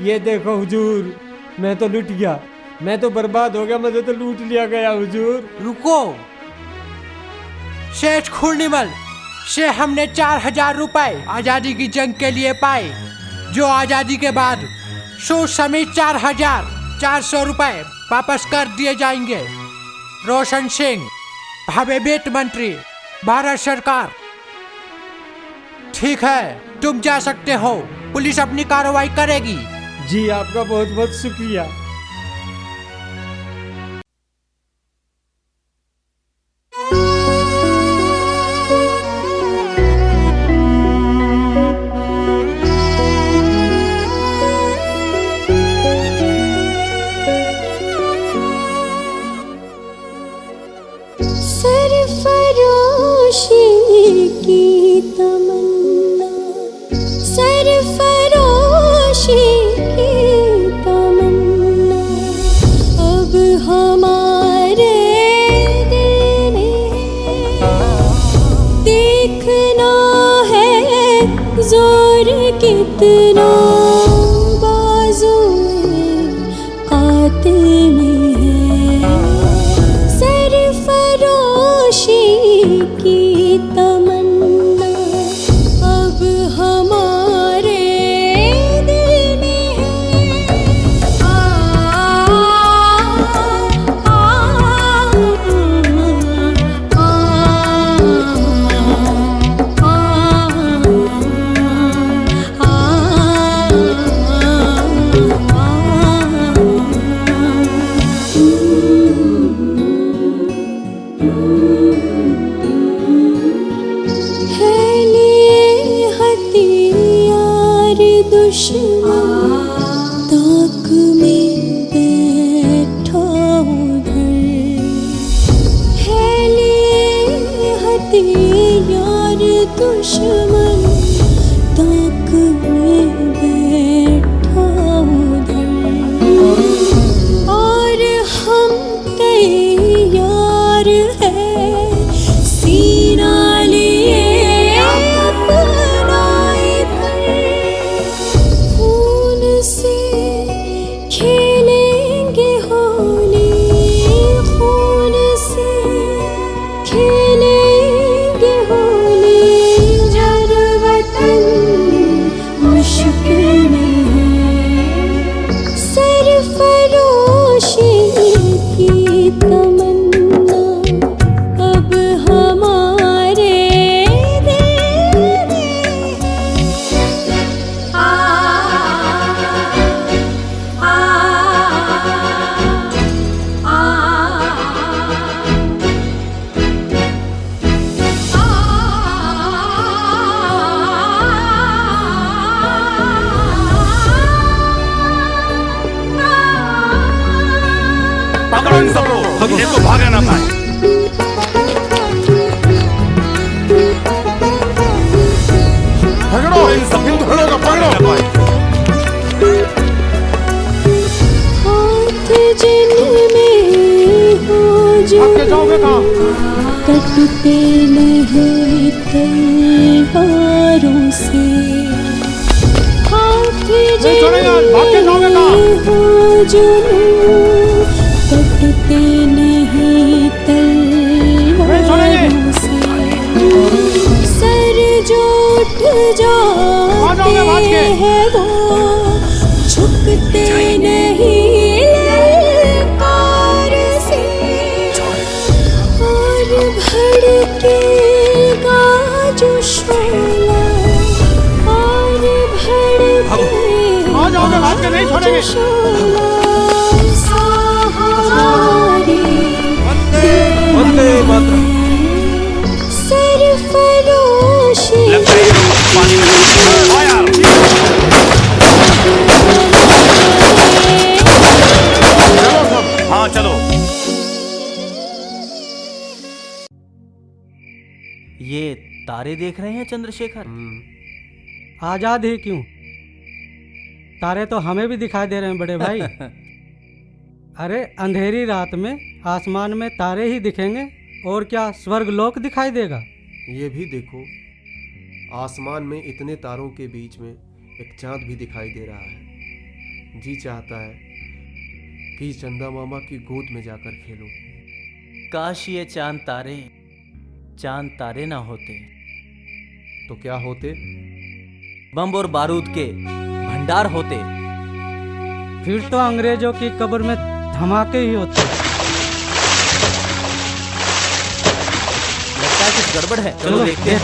ये देखो हुजूर, मैं तो लुट गया, मैं तो बर्बाद हो गया, मुझे तो लूट लिया गया हुजूर।
रुको सेठ खूर्निमल, से हमने 4000 रुपए आजादी की जंग के लिए पाए, जो आजादी के बाद सूद समेत 4400 रुपए वापस कर दिए जाएंगे। रोशन सिंह, भावे वित्त मंत्री, भारत सरकार। ठीक है, तुम जा सकते हो, पुलिस अपनी कार्रवाई करेगी।
जी आपका बहुत बहुत शुक्रिया।
जोर कितना बाजू कातिल में है, सरफरोशी की तमन्ना अब हमारे दिल में ताक में बैठा उधर है लिए हथियार दुश्मन, ताक में बैठा उधर और हम तैयार हैं सीना लिए अपना इधर, खून से खेलेंगे होली, खून से खेलेंगे होली, जब वतन मुश्किल में है, सरफरोशी की तमन्ना अब हमारे दिल में है।
पकड़ो इन सबको, इन्हें तो भागे ना पाए। पकड़ो इन सब हिंदुओं को, पकड़ो।
हाथ जिनमें हो जो कटते नहीं तलवारों से, हाथ जिनमें हो जो कटते नहीं तलवारों से, सर जो उठ जाते हैं वो झुकते नहीं ललकार से, और भड़केगा जो शोला, और भड़केगा जो शोला, सहारे
वंदे मातरम।
सरफरोशी
हाँ चलो।
ये तारे देख रहे हैं चंद्रशेखर?
आजाद ही क्यों, तारे तो हमें भी दिखाई दे रहे हैं बड़े भाई। अरे अंधेरी रात में आसमान में तारे ही दिखेंगे और क्या स्वर्ग लोक दिखाई देगा।
ये भी देखो, आसमान में इतने तारों के बीच में एक चांद भी दिखाई दे रहा है। जी चाहता है कि चंदा मामा की गोद में जाकर खेलो।
काश ये चांद तारे ना होते
तो क्या होते?
बम और बारूद के भंडार होते।
फिर तो अंग्रेजों की कब्र में धमाके ही होते।
लगता है कुछ गड़बड़ है, चलो देखते हैं।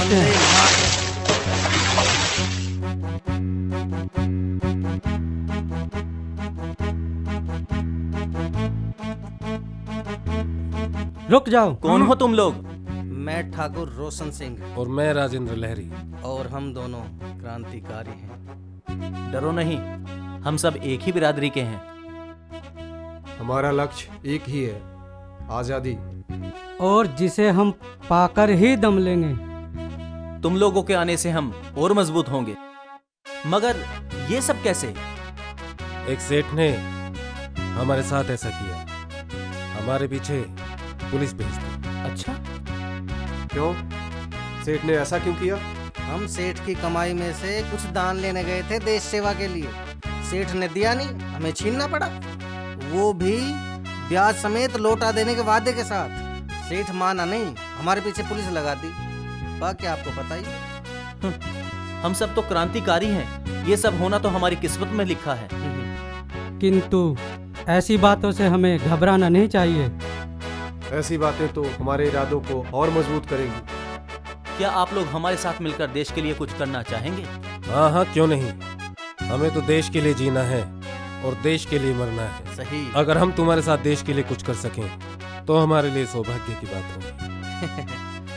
रुक जाओ।
कौन हो तुम लोग?
मैं ठाकुर रोशन सिंह
और मैं राजेंद्र लहरी,
और हम दोनों क्रांतिकारी हैं।
डरो नहीं, हम सब एक ही बिरादरी के हैं।
हमारा लक्ष्य एक ही है, आजादी,
और जिसे हम पाकर ही दम लेंगे।
तुम लोगों के आने से हम और मजबूत होंगे। मगर ये सब कैसे?
एक सेठ ने हमारे साथ ऐसा किया, हमारे पीछे पुलिस भेज दी।
अच्छा,
क्यों? सेठ ने ऐसा क्यों किया?
हम सेठ की कमाई में से कुछ दान लेने गए थे देश सेवा के लिए। सेठ ने दिया नहीं, हमें छीनना पड़ा, वो भी ब्याज समेत लौटा देने के वादे के साथ। सेठ माना नहीं, हमारे पीछे पुलिस लगा दी। बाकी आपको पता ही।
हम सब तो क्रांतिकारी हैं, ये सब होना तो हमारी किस्मत में लिखा है।
किंतु ऐसी बातों से हमें घबराना नहीं चाहिए।
ऐसी बातें तो हमारे इरादों को और मजबूत करेंगी।
क्या आप लोग हमारे साथ मिलकर देश के लिए कुछ करना चाहेंगे?
हाँ हाँ, क्यों नहीं। हमें तो देश के लिए जीना है और देश के लिए मरना है।
सही।
अगर हम तुम्हारे साथ देश के लिए कुछ कर सकें तो हमारे लिए सौभाग्य की बात होगी।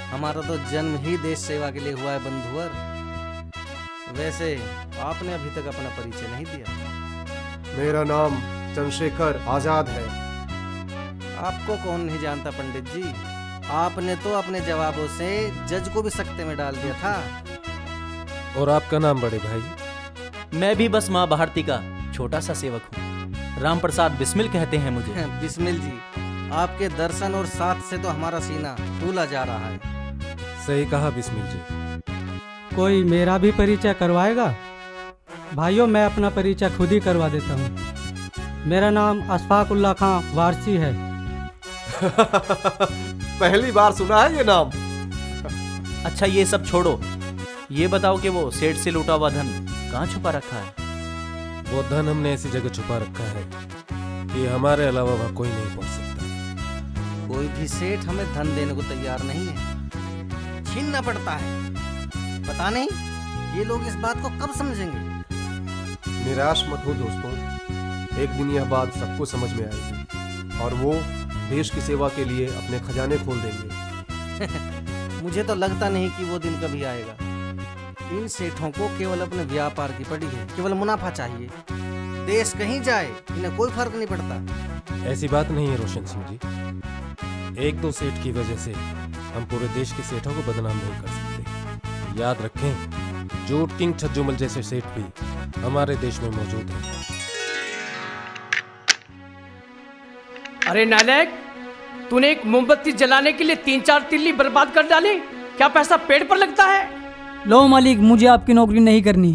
हमारा तो जन्म ही देश सेवा के लिए हुआ है बंधुवर। वैसे आपने अभी तक अपना परिचय नहीं दिया।
मेरा नाम चंद्रशेखर आजाद है।
आपको कौन नहीं जानता पंडित जी, आपने तो अपने जवाबों से जज को भी सकते में डाल दिया था।
और आपका नाम बड़े भाई?
मैं भी बस माँ भारती का छोटा सा सेवक हूँ। राम प्रसाद बिस्मिल कहते हैं मुझे।
बिस्मिल जी, आपके दर्शन और साथ से तो हमारा सीना फूला जा रहा है।
सही कहा बिस्मिल जी।
कोई मेरा भी परिचय करवाएगा? भाइयों, मैं अपना परिचय खुद ही करवा देता हूँ। मेरा नाम अशफाकुल्ला खां वारसी है।
पहली बार सुना है ये नाम।
अच्छा, ये सब छोड़ो, ये बताओ कि वो सेठ से लूटा हुआ धन कहाँ छुपा रखा है?
वो धन हमने ऐसी जगह छुपा रखा है कि हमारे अलावा वहाँ कोई नहीं पहुँच सकता।
कोई भी सेठ हमें धन देने को तैयार नहीं है, छीनना पड़ता है। पता नहीं ये लोग इस बात को कब समझेंगे।
निराश मत हो दोस्तों, एक दिन यह बात सबको समझ में आएगी और वो देश की सेवा के लिए अपने खजाने खोल देंगे।
मुझे तो लगता नहीं कि वो दिन कभी आएगा। इन सेठों को केवल अपने व्यापार की पड़ी है, केवल मुनाफा चाहिए। देश कहीं जाए इन्हें कोई फर्क नहीं पड़ता।
ऐसी बात नहीं है रोशन सिंह जी। एक दो सेठ की वजह से हम पूरे देश के सेठों को बदनाम नहीं कर सकते। याद रखें, जूट किंग छज्जूमल जैसे सेठ भी हमारे देश में मौजूद हैं।
अरे नालायक, तूने एक मोमबत्ती जलाने के लिए 3-4 तिल्ली बर्बाद कर डाले। क्या पैसा पेड़ पर लगता है?
लो मालिक, मुझे आपकी नौकरी नहीं करनी।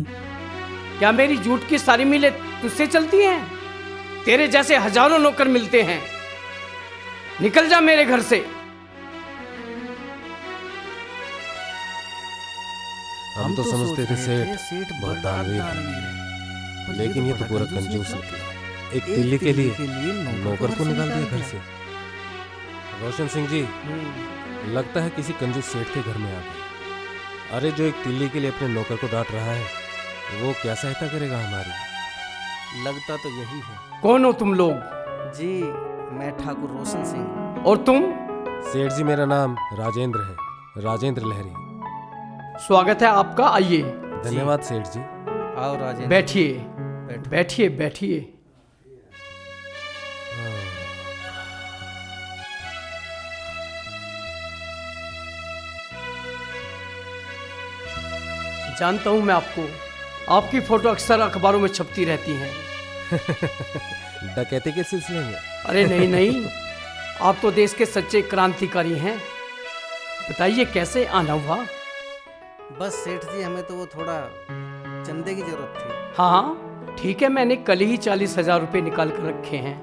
क्या मेरी जूट की सारी मिलें तुझसे चलती हैं? तेरे जैसे हजारों नौकर मिलते हैं। निकल जा मेरे घर से।
हम तो समझते थे सेठ बहुत दानवीर है, लेकिन ये तो पूरा कंजूस है। एक तिल्ली के लिए नौकर को निकाल दिया घर से। रोशन सिंह जी, लगता है किसी कंजूस सेठ के घर में आ गए। अरे जो एक तिल्ली के लिए अपने नौकर को डांट रहा है, वो क्या सहायता करेगा हमारी?
लगता तो यही है।
कौन हो तुम लोग?
जी, मैं ठाकुर रोशन सिंह।
और तुम?
सेठ जी, मेरा नाम राजेंद्र है, राजेंद्र लहरी।
स्वागत है आपका, आइए।
धन्यवाद सेठ जी।
आओ राजेंद्र।
बैठिए बैठिए बैठिए। जानता हूं मैं आपको, आपकी फोटो अक्सर अखबारों में छपती रहती हैं।
डकैती के सिलसिले में?
अरे नहीं नहीं, आप तो देश के सच्चे क्रांतिकारी हैं। बताइए कैसे आना हुआ?
बस सेठ जी, हमें तो वो थोड़ा चंदे की जरूरत थी।
हाँ ठीक है, मैंने कल ही 40,000 रुपये निकाल कर रखे हैं।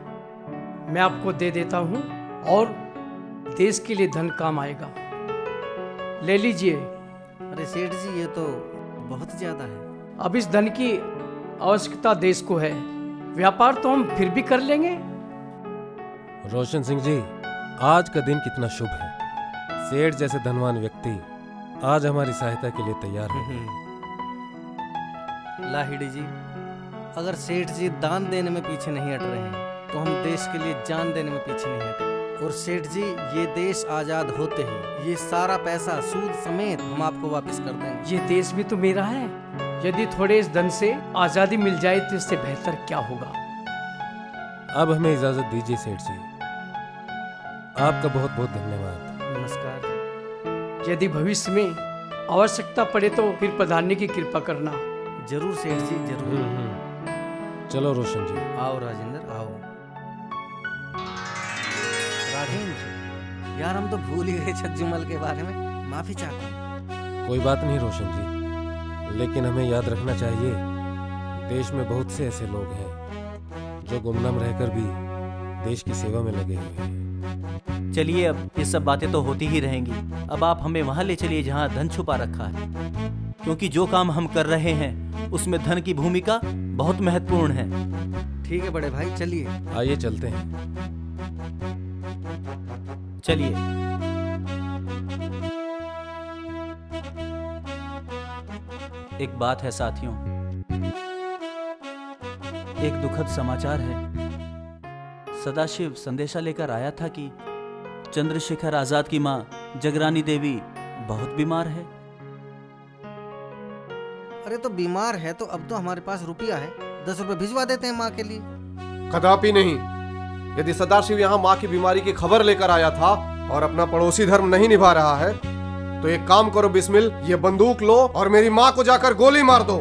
मैं आपको दे देता हूँ और देश के लिए धन काम आएगा। ले लीजिए।
अरे सेठ जी, ये तो बहुत ज्यादा है।
अब इस धन की आवश्यकता देश को है, व्यापार तो हम फिर भी कर लेंगे।
रोशन सिंह जी, आज का दिन कितना शुभ है। सेठ जैसे धनवान व्यक्ति आज हमारी सहायता के लिए तैयार है।
लाहिड़ी जी, अगर सेठ जी दान देने में पीछे नहीं हट रहे हैं, तो हम देश के लिए जान देने में पीछे नहीं हटे। और सेठ जी, ये देश आजाद होते ही ये सारा पैसा सूद समेत हम आपको वापस कर देंगे।
ये देश भी तो मेरा है। यदि थोड़े इस धन से आजादी मिल जाए तो इससे बेहतर क्या होगा।
अब हमें इजाजत दीजिए सेठ जी। आपका बहुत बहुत धन्यवाद।
नमस्कार।
यदि भविष्य में आवश्यकता पड़े तो फिर पधारने की कृपा करना।
जरूर सेठ जी, जरूर।
चलो रोशन जी।
आओ राजेंद्र, आओ। राजेंद्र, यार हम तो भूल ही गए छज्जूमल के बारे में। माफी चाहता हूँ।
कोई बात नहीं रोशन जी, लेकिन हमें याद रखना चाहिए, देश में बहुत से ऐसे लोग हैं जो गुमनाम रहकर भी देश की सेवा में लगे हुए हैं।
चलिए, अब ये सब बातें तो होती ही रहेंगी। अब आप हमें वहाँ ले चलिए जहाँ धन छुपा रखा है, क्योंकि जो काम हम कर रहे हैं उसमें धन की भूमिका बहुत महत्वपूर्ण है।
ठीक है बड़े भाई, चलिए।
आइए चलते हैं।
चलिए। एक बात है साथियों, एक दुखद समाचार है। सदाशिव संदेशा लेकर आया था कि चंद्रशेखर आजाद की मां जगरानी देवी बहुत बीमार है।
अरे तो बीमार है तो अब तो हमारे पास रुपया है, 10 रुपए भिजवा देते हैं माँ के लिए।
कदापि नहीं। यदि सदाशिव यहाँ माँ की बीमारी की खबर लेकर आया था और अपना पड़ोसी धर्म नहीं निभा रहा है, तो एक काम करो बिस्मिल, ये बंदूक लो और मेरी माँ को जाकर गोली मार दो।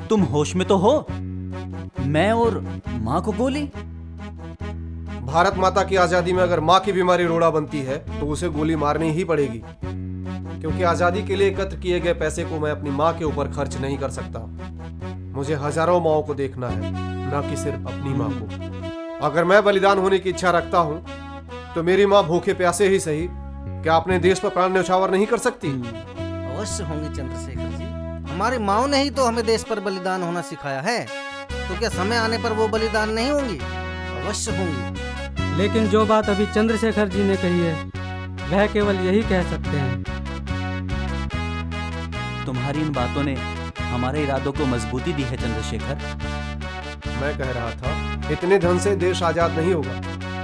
तुम होश में तो हो? मैं और माँ को गोली?
भारत माता की आजादी में अगर माँ की बीमारी रोड़ा बनती है तो उसे गोली मारनी ही पड़ेगी, क्योंकि आजादी के लिए एकत्र किए गए पैसे को मैं अपनी माँ के ऊपर खर्च नहीं कर सकता। मुझे हजारों माँओं को देखना है, न कि सिर्फ अपनी माँ को। अगर मैं बलिदान होने की इच्छा रखता हूँ तो मेरी माँ भूखे प्यासे ही सही, क्या अपने देश पर प्राण न्यौछावर नहीं कर सकती?
अवश्य होंगी चंद्रशेखर जी। हमारी माँ ने ही तो हमें देश पर बलिदान होना सिखाया है, तो क्या समय आने पर वो बलिदान नहीं होंगी? अवश्य होंगी।
लेकिन जो बात अभी चंद्रशेखर जी ने कही है, वह केवल यही कह सकते हैं।
तुम्हारी इन बातों ने हमारे इरादों को मजबूती दी है चंद्रशेखर।
मैं कह रहा था, इतने धन से देश आजाद नहीं होगा,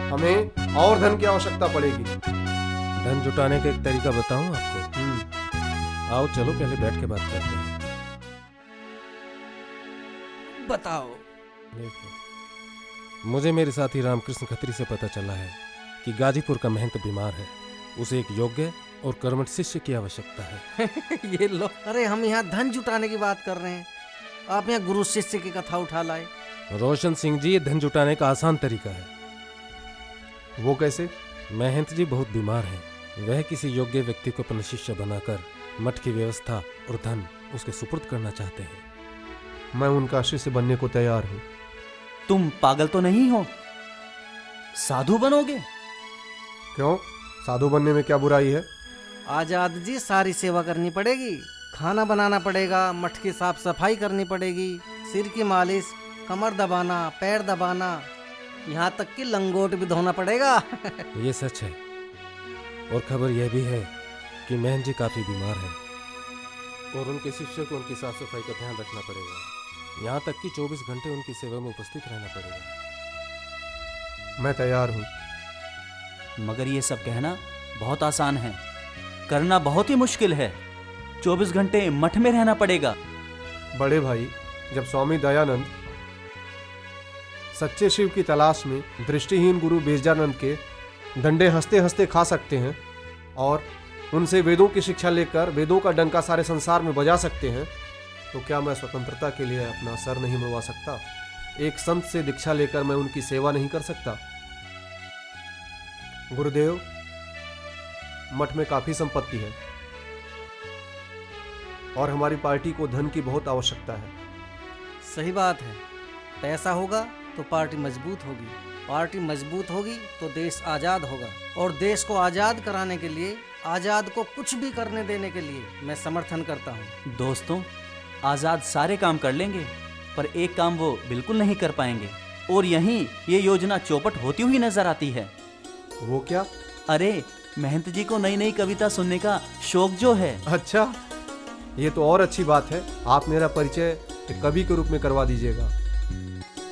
हमें और धन की आवश्यकता पड़ेगी।
धन जुटाने का एक तरीका बताऊं आपको? आओ चलो पहले बैठ के बात करते हैं।
बताओ।
देखो, मुझे मेरे साथी रामकृष्ण खत्री से पता चला है कि गाजीपुर का महंत बीमार है। उसे एक योग्य और कर्मठ शिष्य की आवश्यकता है।
ये लो, अरे हम यहाँ धन जुटाने की बात कर रहे हैं, आप यहाँ गुरु शिष्य की कथा उठा लाए।
रोशन सिंह जी, ये धन जुटाने का आसान तरीका है।
वो कैसे?
महंत जी बहुत बीमार हैं। वह किसी योग्य व्यक्ति को अपना शिष्य बनाकर मठ की व्यवस्था और धन उसके सुपुर्द करना चाहते हैं।
मैं उनका शिष्य बनने को तैयार हूँ।
तुम पागल तो नहीं हो? साधु बनोगे?
क्यों? साधु बनने में क्या बुराई है?
आजाद जी, सारी सेवा करनी पड़ेगी, खाना बनाना पड़ेगा, मठ की साफ सफाई करनी पड़ेगी, सिर की मालिश, कमर दबाना, पैर दबाना, यहाँ तक कि लंगोट भी धोना पड़ेगा।
ये सच है। और खबर यह भी है कि महंत जी काफी बीमार हैं और उनके शिष्य को उनकी साफ सफाई का ध्यान रखना पड़ेगा। यहाँ तक कि 24 घंटे उनकी सेवा में उपस्थित रहना पड़ेगा।
मैं तैयार हूँ।
मगर ये सब कहना बहुत आसान है, करना बहुत ही मुश्किल है। 24 घंटे मठ में रहना पड़ेगा।
बड़े भाई, जब स्वामी दयानंद सच्चे शिव की तलाश में दृष्टिहीन गुरु बेजानंद के डंडे हंसते हंसते खा सकते हैं और उनसे वेदों की शिक्षा लेकर वेदों का डंका सारे संसार में बजा सकते हैं, तो क्या मैं स्वतंत्रता के लिए अपना सर नहीं मुड़वा सकता? एक संत से दीक्षा लेकर मैं उनकी सेवा नहीं कर सकता? गुरुदेव, मठ में काफी संपत्ति है और हमारी पार्टी को धन की बहुत आवश्यकता है।
सही बात है, पैसा होगा तो पार्टी मजबूत होगी, पार्टी मजबूत होगी तो देश आजाद होगा, और देश को आजाद कराने के लिए, आजाद को कुछ भी करने देने के लिए मैं समर्थन करता हूँ।
दोस्तों, आजाद सारे काम कर लेंगे पर एक काम वो बिल्कुल नहीं कर पाएंगे, और यहीं ये योजना चौपट होती हुई नजर आती है।
वो क्या?
अरे, महंत जी को नई नई कविता सुनने का शौक जो है।
अच्छा, ये तो और अच्छी बात है। आप मेरा परिचय कवि के रूप में करवा दीजिएगा।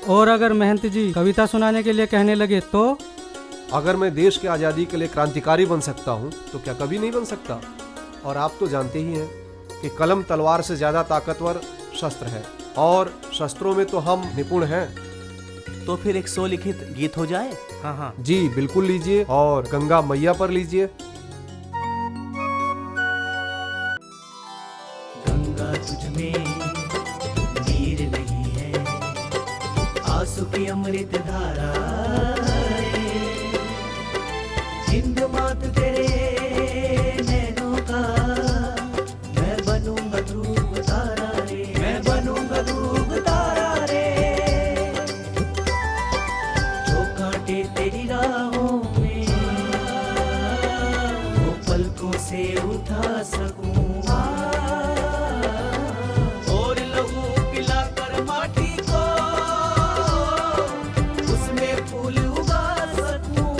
और अगर महंत जी कविता सुनाने के लिए कहने लगे तो?
अगर मैं देश की आज़ादी के लिए क्रांतिकारी बन सकता हूँ तो क्या कभी नहीं बन सकता? और आप तो जानते ही हैं कि कलम तलवार से ज्यादा ताकतवर शस्त्र है, और शस्त्रों में तो हम निपुण हैं।
तो फिर एक स्वलिखित गीत हो जाए।
हाँ हाँ
जी बिल्कुल लीजिए, और गंगा मैया पर लीजिए।
गंगा तुझ में नीर नहीं है, आंसू की अमृत धारा, जिंद मात तेरे नैनों का, मैं बनूंगा ध्रुव तारा रे, मैं बनूंगा ध्रुव तारा रे, जो कांटे तेरी राहों में वो पलकों से उठा सकूं, और लहू पिलाकर माटी को उसमें फूल उगा सकूं,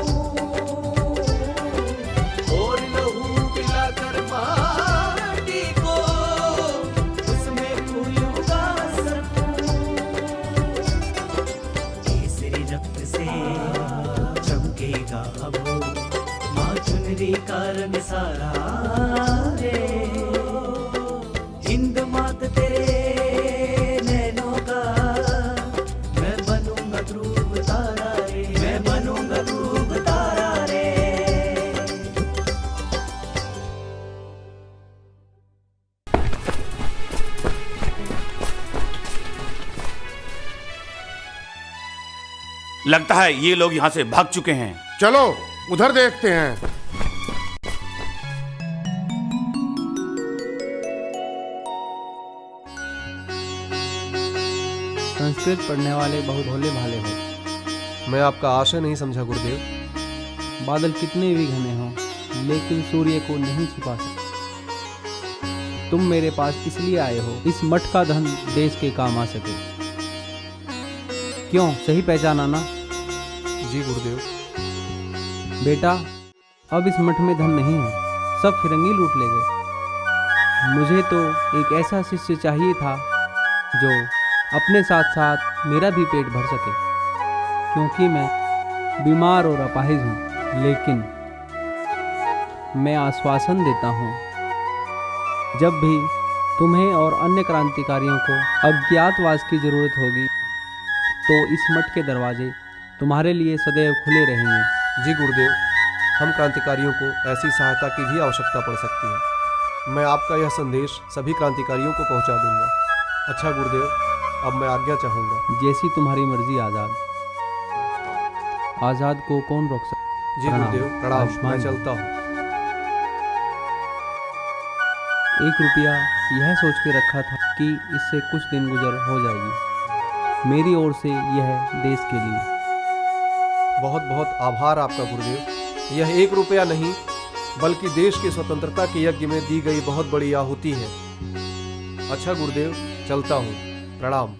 और लहू पिलाकर माटी को उसमें फूल उगा सकूं, केसरी रक्त से चमकेगा अब माँ चुनरी का रंग सारा रे, हिंद मात तेरे नैनों का, मैं बनूंगा ध्रुव तारा रे, मैं बनूंगा ध्रुव तारा रे।
लगता है ये लोग यहाँ से भाग चुके हैं।
चलो उधर देखते हैं।
संस्कृत पढ़ने वाले बहुत भोले भाले हो।
मैं आपका आशय नहीं समझा गुरुदेव।
बादल कितने भी घने हों, लेकिन सूर्य को नहीं छिपा सकते। तुम मेरे पास इसलिए आए हो, इस मठ का धन देश के काम आ सके। क्यों, सही पहचाना ना?
जी गुरुदेव।
बेटा, अब इस मठ में धन नहीं है, सब फिरंगी लूट ले गए। मुझे तो एक ऐसा शिष्य चाहिए था जो अपने साथ साथ मेरा भी पेट भर सके, क्योंकि मैं बीमार और अपाहिज हूँ। लेकिन मैं आश्वासन देता हूँ, जब भी तुम्हें और अन्य क्रांतिकारियों को अज्ञातवास की जरूरत होगी तो इस मठ के दरवाजे तुम्हारे लिए सदैव खुले रहेंगे।
जी गुरुदेव, हम क्रांतिकारियों को ऐसी सहायता की भी आवश्यकता पड़ सकती है। मैं आपका यह संदेश सभी क्रांतिकारियों को पहुंचा दूंगा। अच्छा गुरुदेव, अब मैं आज्ञा चाहूंगा।
जैसी तुम्हारी मर्जी आज़ाद। आज़ाद को कौन रोक सकता?
जी गुरुदेव, प्रणाम। मैं चलता हूँ।
1 रुपया यह सोच के रखा था कि इससे कुछ दिन गुजर हो जाएगी। मेरी ओर से यह देश के लिए।
बहुत बहुत आभार आपका गुरुदेव। यह 1 रुपया नहीं बल्कि देश की स्वतंत्रता के यज्ञ में दी गई बहुत बड़ी आहुति है। अच्छा गुरुदेव, चलता हूँ। प्रणाम।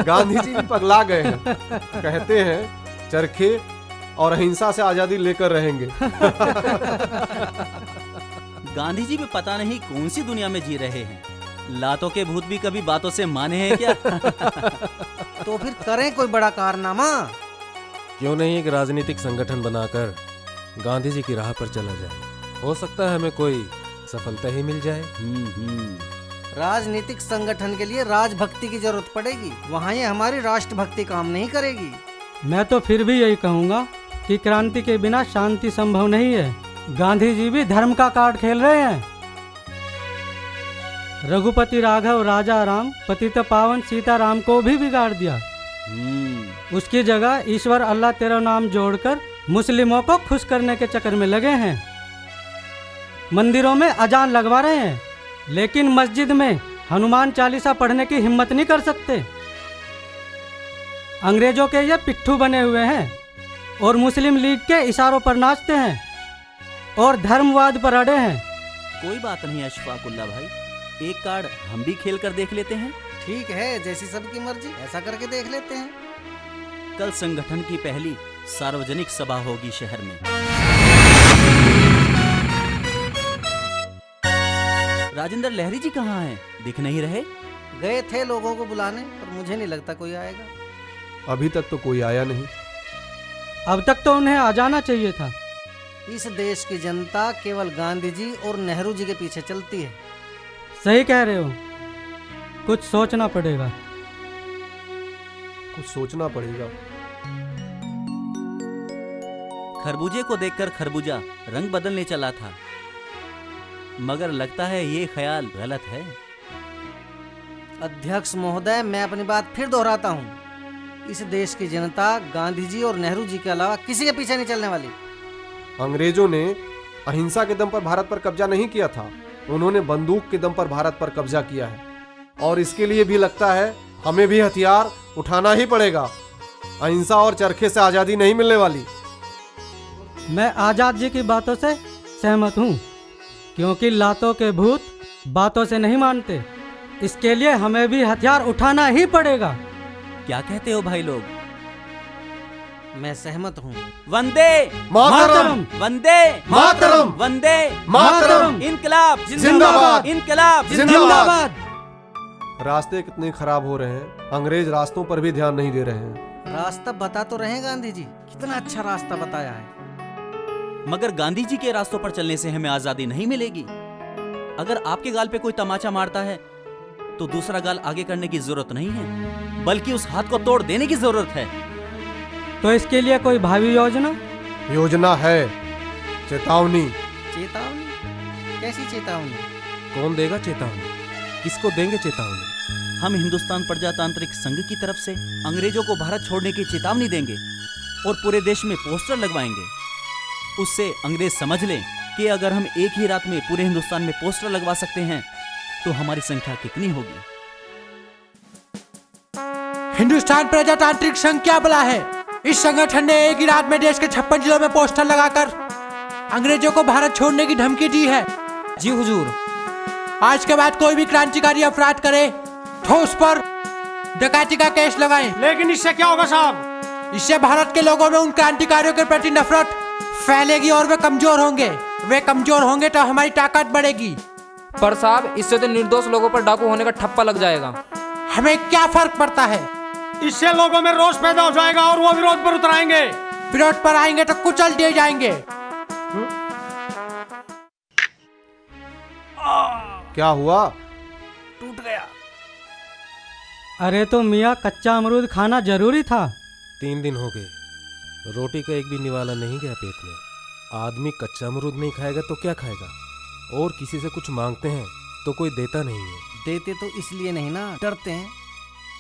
गांधी जी भी पगला गए हैं। कहते हैं चरखे और अहिंसा से आजादी लेकर रहेंगे।
गांधी जी भी पता नहीं कौन सी दुनिया में जी रहे हैं। लातों के भूत भी कभी बातों से माने हैं क्या?
तो फिर करें कोई बड़ा कारनामा।
क्यों नहीं एक राजनीतिक संगठन बनाकर गांधी जी की राह पर चला जाए। हो सकता है हमें कोई सफलता ही मिल जाए।
राजनीतिक संगठन के लिए राजभक्ति की जरूरत पड़ेगी। वहाँ ये हमारी राष्ट्रभक्ति काम नहीं करेगी।
मैं तो फिर भी यही कहूँगा कि क्रांति के बिना शांति संभव नहीं है। गांधी जी भी धर्म का कार्ड खेल रहे हैं। रघुपति राघव राजा राम पतित पावन सीताराम को भी बिगाड़ दिया। उसकी जगह ईश्वर अल्लाह तेरा नाम जोड़कर मुस्लिमों को खुश करने के चक्कर में लगे हैं। मंदिरों में अजान लगवा रहे हैं, लेकिन मस्जिद में हनुमान चालीसा पढ़ने की हिम्मत नहीं कर सकते। अंग्रेजों के ये पिट्ठू बने हुए हैं और मुस्लिम लीग के इशारों पर नाचते हैं और धर्मवाद पर अड़े हैं।
कोई बात नहीं अशफाकुल्ला भाई, एक कार्ड हम भी खेल कर देख लेते हैं।
ठीक है, जैसी सबकी मर्जी, ऐसा करके देख लेते हैं।
कल संगठन की पहली सार्वजनिक सभा होगी शहर में। राजेंद्र लहरी जी कहाँ हैं? दिख नहीं रहे।
गए थे लोगों को बुलाने, पर मुझे नहीं लगता कोई आएगा।
अभी तक तो कोई आया नहीं।
अब तक तो उन्हें आ जाना चाहिए था।
इस देश की जनता केवल गांधी जी और नेहरू जी के पीछे चलती है।
सही कह रहे हो, कुछ सोचना पड़ेगा।
कुछ सोचना पड़ेगा।
खरबूजे को देखकर खरबूजा रंग बदलने चला था, मगर लगता है ये ख्याल गलत है।
अध्यक्ष महोदय, मैं अपनी बात फिर दोहराता हूँ। इस देश की जनता गांधी जी और नेहरू जी के अलावा किसी के पीछे नहीं चलने वाली।
अंग्रेजों ने अहिंसा के दम पर भारत पर कब्जा नहीं किया था, उन्होंने बंदूक के दम पर भारत पर कब्जा किया है। और इसके लिए भी लगता है हमें भी हथियार उठाना ही पड़ेगा। अहिंसा और चरखे से आजादी नहीं मिलने वाली।
मैं आजाद जी की बातों से सहमत हूँ, क्योंकि लातों के भूत बातों से नहीं मानते। इसके लिए हमें भी हथियार उठाना ही पड़ेगा।
क्या कहते हो भाई लोग?
मैं सहमत हूँ।
वंदे
मातरम,
वंदे
मातरम,
वंदे
मातरम,
इनकलाब
जिंदाबाद,
इनकलाब
जिंदाबाद। रास्ते कितने खराब हो रहे हैं, अंग्रेज रास्तों पर भी ध्यान नहीं दे रहे हैं।
रास्ता बता तो रहे गांधी जी, कितना अच्छा रास्ता बताया है।
मगर गांधी जी के रास्तों पर चलने से हमें आजादी नहीं मिलेगी। अगर आपके गाल पे कोई तमाचा मारता है तो दूसरा गाल आगे करने की जरूरत नहीं है, बल्कि उस हाथ को तोड़ देने की जरूरत है।
तो इसके लिए कोई भावी
योजना है। चेतावनी।
चेतावनी? कैसी चेतावनी?
कौन देगा चेतावनी? किसको देंगे चेतावनी?
हम हिंदुस्तान प्रजातांत्रिक संघ की तरफ से अंग्रेजों को भारत छोड़ने की चेतावनी देंगे और पूरे देश में पोस्टर लगवाएंगे। उससे अंग्रेज समझ लें कि अगर हम एक ही रात में पूरे हिंदुस्तान में पोस्टर लगवा सकते हैं तो हमारी संख्या कितनी होगी।
हिंदुस्तान प्रजातांत्रिक संघ क्या बला है? इस संगठन ने एक ही रात में देश के 56 जिलों में पोस्टर लगाकर अंग्रेजों को भारत छोड़ने की धमकी दी है।
जी हुजूर।
आज के बाद कोई भी क्रांतिकारी अपराध करे तो उस पर डकैती का केस लगाएं।
लेकिन इससे क्या होगा साहब?
इससे भारत के लोगों में उन क्रांतिकारियों के प्रति नफरत फैलेगी और वे कमजोर होंगे। वे कमजोर होंगे तो हमारी ताकत बढ़ेगी।
पर साहब, इससे तो निर्दोष लोगों पर डाकू होने का ठप्पा लग जाएगा।
हमें क्या फर्क पड़ता है?
इससे लोगों में रोष पैदा हो जाएगा और वो विरोध पर उतर आएंगे।
विरोध पर आएंगे तो कुचल दिए जाएंगे।
क्या हुआ?
टूट गया।
अरे तो मियाँ कच्चा अमरूद खाना जरूरी था।
3 दिन हो गए, रोटी का एक भी निवाला नहीं गया पेट में। आदमी कच्चा अमरूद नहीं खाएगा तो क्या खाएगा? और किसी से कुछ मांगते हैं तो कोई देता नहीं है।
देते तो इसलिए नहीं ना, डरते हैं।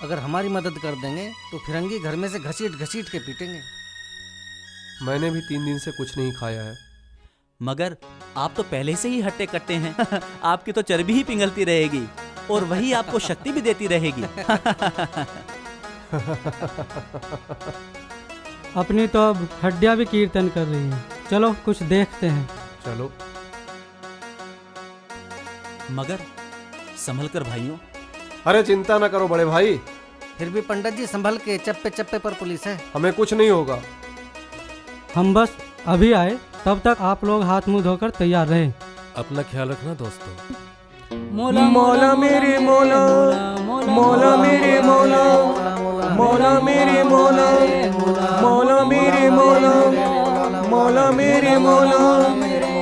अगर हमारी मदद कर देंगे तो फिरंगी घर में से घसीट घसीट के पीटेंगे।
मैंने भी 3 दिन से कुछ नहीं खाया है।
मगर आप तो पहले से ही हट्टे कट्टे हैं। आपकी तो चर्बी ही पिघलती रहेगी और वही आपको शक्ति भी देती रहेगी।
अपनी तो अब हड्डियां भी कीर्तन कर रही हैं। चलो कुछ देखते हैं।
चलो।
मगर संभल कर भाइयों।
अरे चिंता ना करो बड़े भाई।
फिर भी पंडित जी संभल के, चप्पे चप्पे पर पुलिस है।
हमें कुछ नहीं होगा।
हम बस अभी आए, तब तक आप लोग हाथ मुंह धोकर तैयार रहें।
अपना ख्याल रखना दोस्तों।
मौला मेरे मौला, मौला मेरे मौला, मौला मेरे मौला, मौला मेरे मौला, मौला मेरे मौला,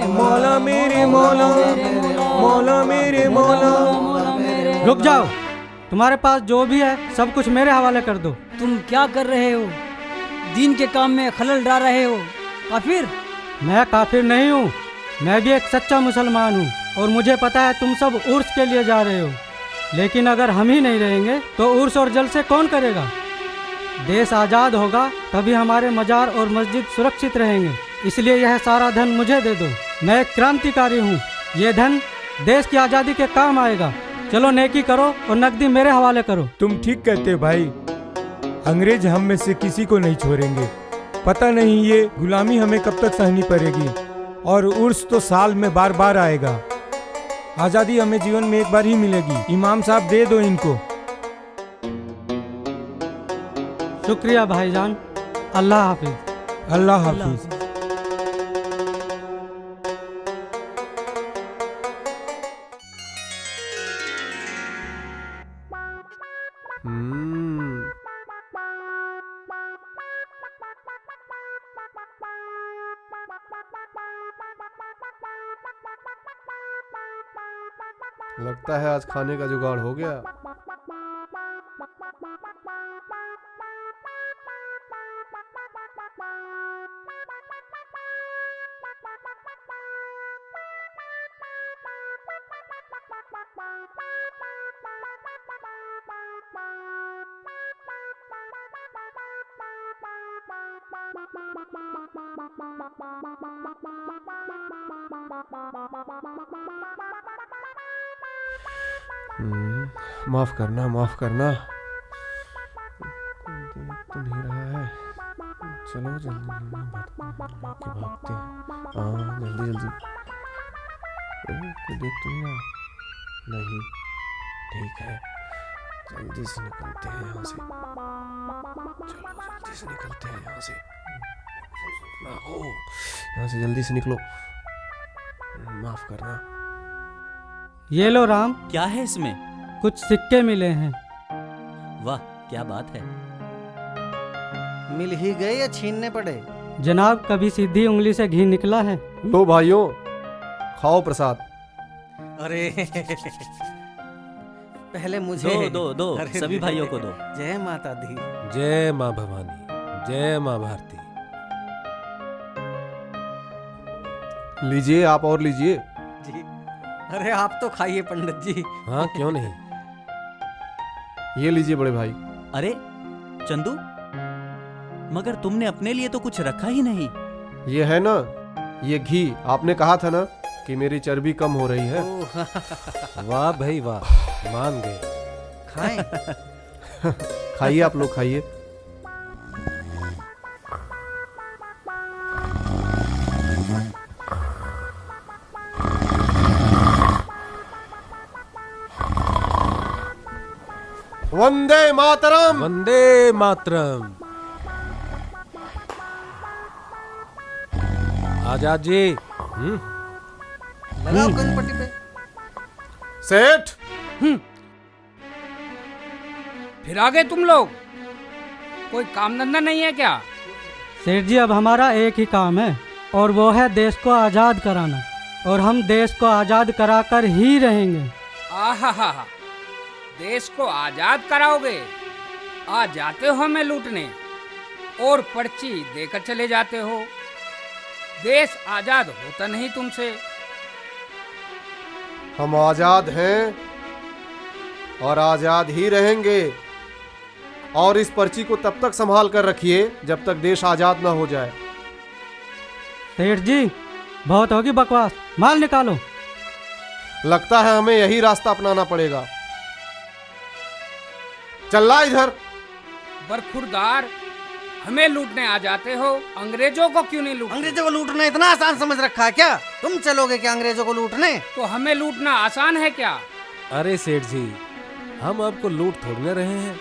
मौला मेरे मौला, मौला मेरे मौला।
रुक जाओ, तुम्हारे पास जो भी है सब कुछ मेरे हवाले कर दो।
तुम क्या कर रहे हो? दीन के काम में खलल डाल रहे हो। काफिर?
मैं काफिर नहीं हूँ, मैं भी एक सच्चा मुसलमान हूँ। और मुझे पता है तुम सब उर्स के लिए जा रहे हो, लेकिन अगर हम ही नहीं रहेंगे तो उर्स और जलसे कौन करेगा? देश आज़ाद होगा तभी हमारे मजार और मस्जिद सुरक्षित रहेंगे। इसलिए यह सारा धन मुझे दे दो। मैं एक क्रांतिकारी हूँ, ये धन देश की आज़ादी के काम आएगा। चलो नेकी करो और नकदी मेरे हवाले करो।
तुम ठीक कहते भाई, अंग्रेज हम में से किसी को नहीं छोड़ेंगे। पता नहीं ये गुलामी हमें कब तक सहनी पड़ेगी, और उर्स तो साल में बार बार आएगा। आज़ादी हमें जीवन में एक बार ही मिलेगी। इमाम साहब दे दो इनको।
शुक्रिया भाईजान, अल्लाह हाफिज।
अल्लाह हाफिज।
लगता है आज खाने का जुगाड़ हो गया। माफ करना, माफ करना। देख तो नहीं रहा है। चलो जल्दी भागते हैं। हाँ जल्दी जल्दी। कोई देख तो नहीं रहा? नहीं, ठीक है, जल्दी से निकलते हैं यहाँ से। चलो जल्दी से निकलते हैं यहाँ से। भागो, यहाँ से जल्दी से निकलो। माफ करना।
ये लो राम।
क्या है इसमें?
कुछ सिक्के मिले हैं।
वाह क्या बात है।
मिल ही गए या छीनने पड़े?
जनाब कभी सीधी उंगली से घी निकला है।
लो भाइयों, खाओ प्रसाद।
अरे पहले मुझे
दो दो दो, सभी भाइयों को दो।
जय माता दी।
जय माँ भवानी, जय माँ भारती।
लीजिए, आप और लीजिए।
जी अरे आप तो खाइए पंडित जी।
हाँ क्यों नहीं।
ये लीजिए बड़े भाई।
अरे चंदू, मगर तुमने अपने लिए तो कुछ रखा ही नहीं।
ये है ना, ये घी। आपने कहा था ना कि मेरी चर्बी कम हो रही है।
वाह भाई वाह, मान गए।
खाएं।
खाइए, आप लोग खाइए। वंदे मातरम,
वंदे मातरम। आजाद जी।
लगाओ कनपट्टी पे।
सेठ।
फिर आ गए तुम लोग। कोई काम धंधा नहीं है क्या?
सेठ जी अब हमारा एक ही काम है और वो है देश को आज़ाद कराना, और हम देश को आज़ाद कराकर ही रहेंगे।
आहा, देश को आज़ाद कराओगे? आ जाते हो हमें लूटने और पर्ची देकर चले जाते हो। देश आज़ाद होता नहीं तुमसे।
हम आज़ाद हैं और आज़ाद ही रहेंगे, और इस पर्ची को तब तक संभाल कर रखिए जब तक देश आज़ाद ना हो जाए।
सेठ जी बहुत होगी बकवास, माल निकालो।
लगता है हमें यही रास्ता अपनाना पड़ेगा। चल ला इधर।
बरखुरदार, हमें लूटने आ जाते हो, अंग्रेजों को क्यों नहीं लूटते?
अंग्रेजों को लूटना इतना आसान समझ रखा है क्या? तुम चलोगे क्या अंग्रेजों को लूटने?
तो हमें लूटना आसान है क्या?
अरे सेठ जी, हम आपको लूट थोड़ी न रहे हैं।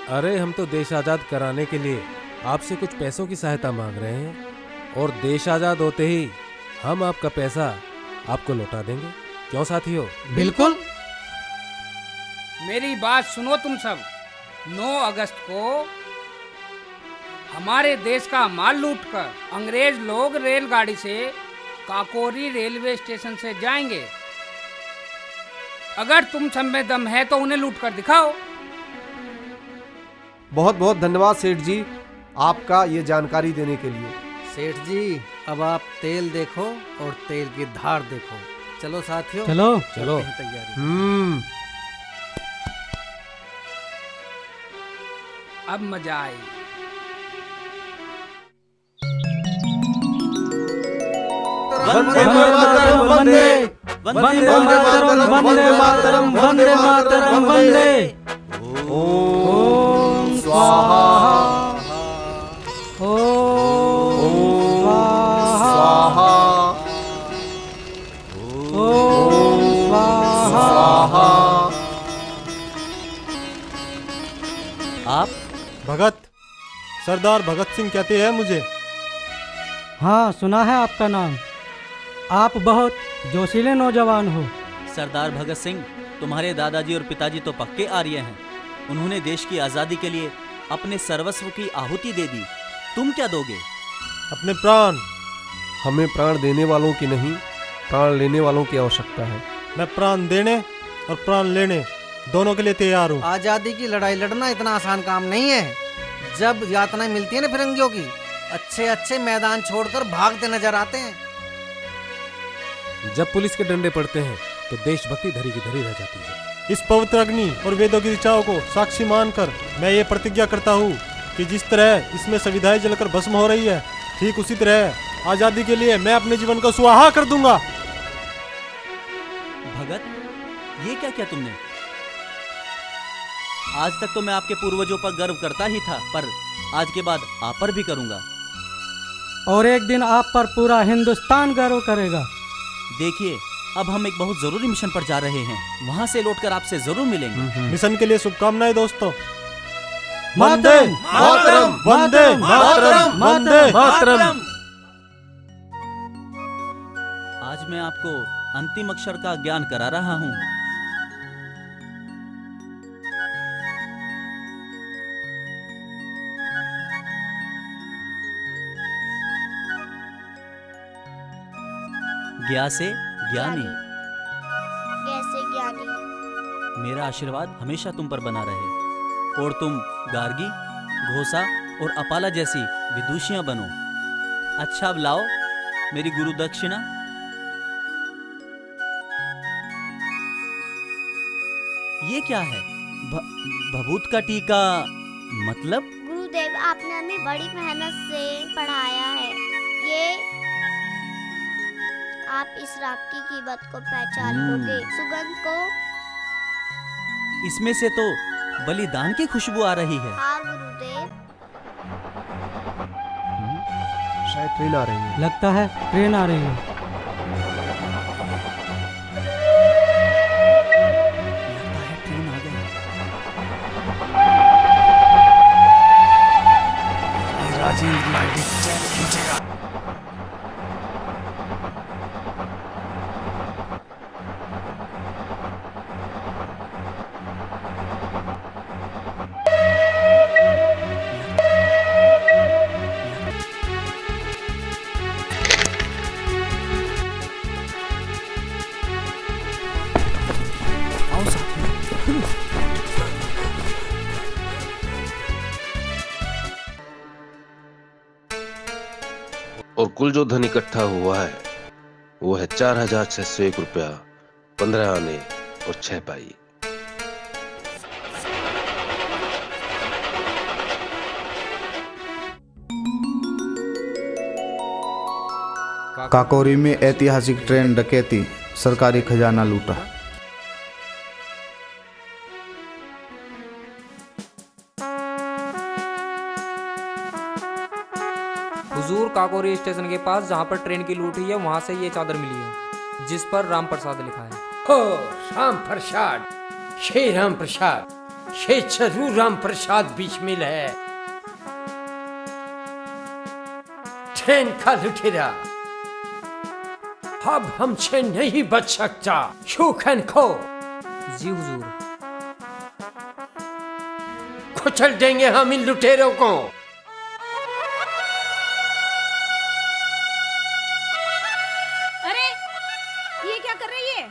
अरे हम तो देश आज़ाद कराने के लिए आपसे कुछ पैसों की सहायता मांग रहे हैं, और देश आज़ाद होते ही हम आपका पैसा आपको लौटा देंगे। क्यों साथियों?
बिल्कुल।
मेरी बात सुनो तुम सब। 9 अगस्त को हमारे देश का माल लूटकर अंग्रेज लोग रेलगाड़ी से काकोरी रेलवे स्टेशन से जाएंगे। अगर तुम सब में दम है तो उन्हें लूट कर दिखाओ।
बहुत बहुत धन्यवाद सेठ जी, आपका ये जानकारी देने के लिए।
सेठ जी अब आप तेल देखो और तेल की धार देखो। चलो साथियों,
चलो
चलो।
तैयारी।
अब मजा आई।
वंदे मातरम, वंदे वंदे मातरम, वंदे मातरम, वंदे मातरम, वंदे। ओम स्वाहा, ओम स्वाहा, ओम स्वाहा।
आप
भगत, सरदार भगत सिंह कहते हैं मुझे।
हाँ सुना है आपका नाम। आप बहुत जोशीले नौजवान हो।
सरदार भगत सिंह, तुम्हारे दादाजी और पिताजी तो पक्के आर्य हैं। उन्होंने देश की आज़ादी के लिए अपने सर्वस्व की आहुति दे दी। तुम क्या दोगे?
अपने प्राण।
हमें प्राण देने वालों की नहीं, प्राण लेने वालों की आवश्यकता है।
मैं प्राण देने और प्राण लेने दोनों के लिए तैयार हूँ।
आजादी की लड़ाई लड़ना इतना आसान काम नहीं है। जब यातनाएं मिलती है ना फिरंगियों की, अच्छे अच्छे मैदान छोड़कर भागते नजर आते हैं।
जब पुलिस के डंडे पड़ते हैं तो देशभक्ति धरी की धरी रह जाती है।
इस पवित्र अग्नि और वेदों की ऋचाओं को साक्षी मानकर मैं ये प्रतिज्ञा करता हूँ कि जिस तरह इसमें संविधाएं जलकर भस्म हो रही है, ठीक उसी तरह आजादी के लिए मैं अपने जीवन को स्वाहा कर दूंगा।
भगत, ये क्या किया तुमने? आज तक तो मैं आपके पूर्वजों पर गर्व करता ही था, पर आज के बाद आप पर भी करूंगा।
और एक दिन आप पर पूरा हिंदुस्तान गर्व करेगा।
देखिए, अब हम एक बहुत जरूरी मिशन पर जा रहे हैं। वहां से लौटकर आपसे जरूर मिलेंगे।
मिशन के लिए शुभकामनाएं दोस्तों।
वंदे
मातरम, वंदे मातरम, वंदे मातरम।
आज मैं आपको अंतिम अक्षर का ज्ञान करा रहा हूँ। ज्ञा से ज्ञानी।
जैसे ज्ञानी।
मेरा आशीर्वाद हमेशा तुम पर बना रहे और तुम गार्गी, घोषा और अपाला जैसी विदुषियां बनो। अच्छा अब लाओ मेरी गुरु दक्षिणा। ये क्या है? भभूत का टीका मतलब?
गुरुदेव, आपने हमें बड़ी मेहनत से पढ़ाया है। ये आप इस राख की कीमत को पहचान लोगे। सुगंध को।
इसमें से तो बलिदान की खुशबू आ रही है।
हाँ गुरुदेव।
शायद ट्रेन आ रही है।
लगता है ट्रेन आ रही है।
राजेंद्र लाइट चैन खींचेगा।
कुल जो धन इकट्ठा हुआ है वो है 4601 रुपया, 15 आने और 6 पाई।
काकोरी में ऐतिहासिक ट्रेन डकैती, सरकारी खजाना लूटा।
हुजूर, काकोरी स्टेशन के पास जहाँ पर ट्रेन की लूट हुई है वहाँ से ये चादर मिली है जिस पर राम प्रसाद लिखा है।
हो राम प्रसाद, श्री राम प्रसाद, श्री जरूर राम प्रसाद बिस्मिल है। ट्रेन का लुटेरा अब हमसे नहीं बच सकता। शूखन को
जी हुजूर।
कुचल देंगे हम इन लुटेरों को।
अरे ये क्या कर रही है?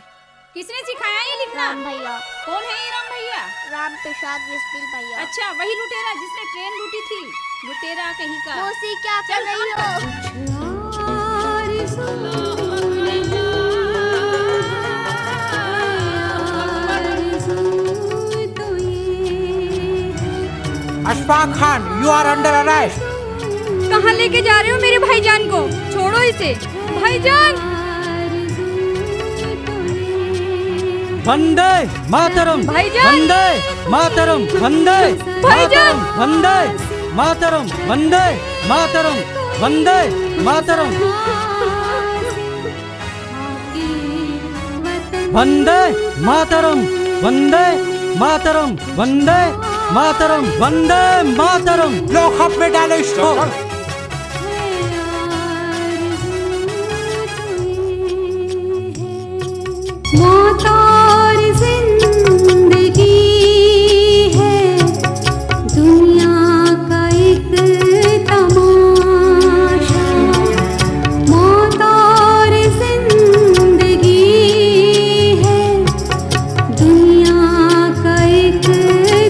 किसने सिखाया ये लिखना?
राम भैया।
कौन है ये राम भैया?
राम प्रसाद बिस्मिल भैया।
अच्छा, वही लुटेरा जिसने ट्रेन लूटी थी। लुटेरा कहीं का।
मौसी क्या कर रही हो?
Ashfaq Khan, you are under arrest.
कहाँ लेके जा रहे हो मेरे भाईजान को? छोड़ो इसे। भाईजान!
वंदे मातरम,
भाईजान!
वंदे मातरम, वंदे
भाईजान!
मातरम, वंदे मातरम, वंदे मातरम, वंदे मातरम, वंदे मातरम, वंदे मातरम, वंदे मातरम, वंदे मातरम।
लॉकअप में डालो इसको।
मौत और जिंदगी है दुनिया का एक तमाशा। मौत और जिंदगी है दुनिया का एक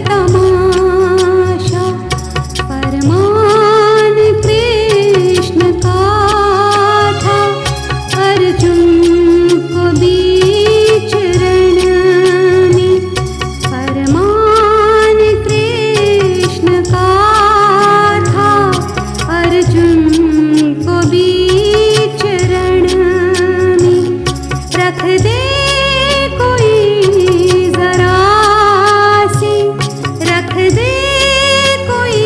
तमाशा। फरमान कृष्ण का था अर्जुन को बीच रण में। फरमान कृष्ण का था अर्जुन को बीच रण में। रख दे कोई जरा सी, रख दे कोई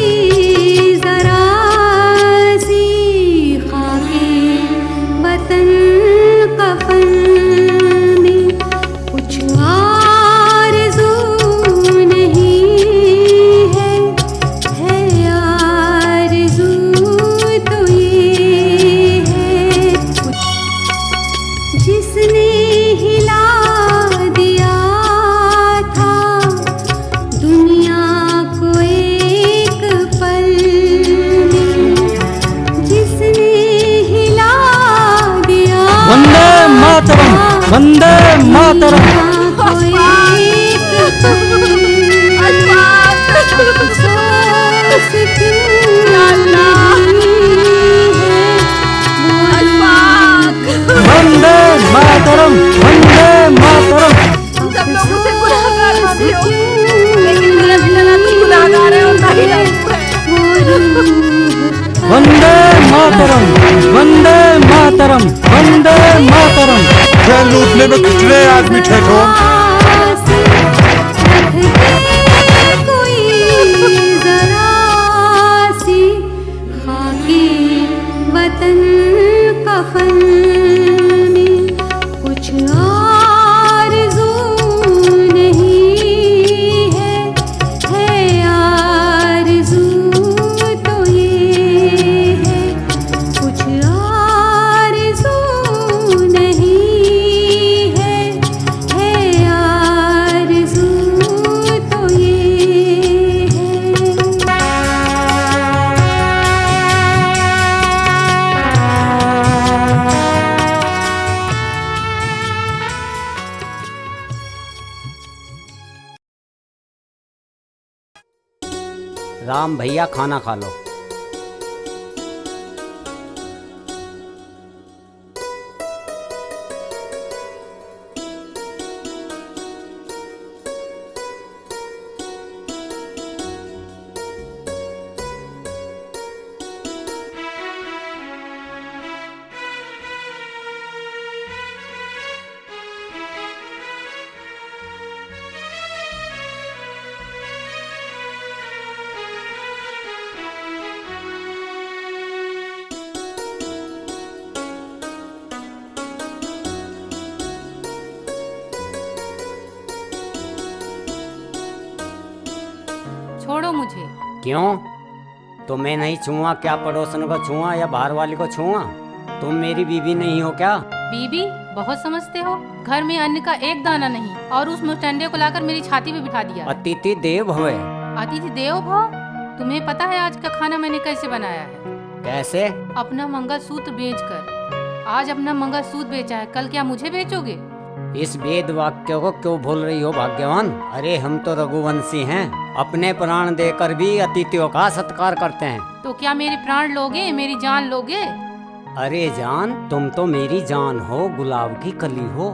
जरा सी खाके वतन कफन में। कुछ आरज़ू नहीं है आरज़ू तो ये है। जिसने हिला दिया था दुनिया को एक पल में। जिसने हिला दिया
वंदे मातरम, वंदे मातरम। वंदे मातरम, वंदे मातरम।
सब लोग उसे गुनाहगार मानते हो, लेकिन मेरा बेटा तो गुनाहगार है और नहीं है।
वंदे मातरम, वंदे मातरम, वंदे मातरम।
ट्रेन लूटने में कितने आदमी थे तो?
कोई जरा सी खाके वतन कफन में। कुछ आरज़ू नहीं है आरज़ू तो ये है। कुछ आरज़ू नहीं है आरज़ू तो ये है।
राम भैया खाना खा लो।
छोड़ो मुझे।
क्यों? तुम्हें नहीं छुआ क्या पड़ोसन को छुआ या बाहर वाली को छुआ? तुम मेरी बीवी नहीं हो क्या?
बीबी बहुत समझते हो। घर में अन्न का एक दाना नहीं और उस मुस्टंडे को लाकर मेरी छाती पे बिठा दिया।
अतिथि देव भव।
अतिथि देव भव? तुम्हें पता है आज का खाना मैंने कैसे बनाया है?
कैसे?
अपना मंगलसूत्र बेचकर। आज अपना मंगलसूत्र बेचा है, कल क्या मुझे बेचोगे?
इस वेद वाक्य को क्यों भूल रही हो भाग्यवान? अरे हम तो रघुवंशी हैं, अपने प्राण देकर भी अतिथियों का सत्कार करते हैं।
तो क्या मेरे प्राण लोगे, मेरी जान लोगे?
अरे जान, तुम तो मेरी जान हो, गुलाब की कली हो।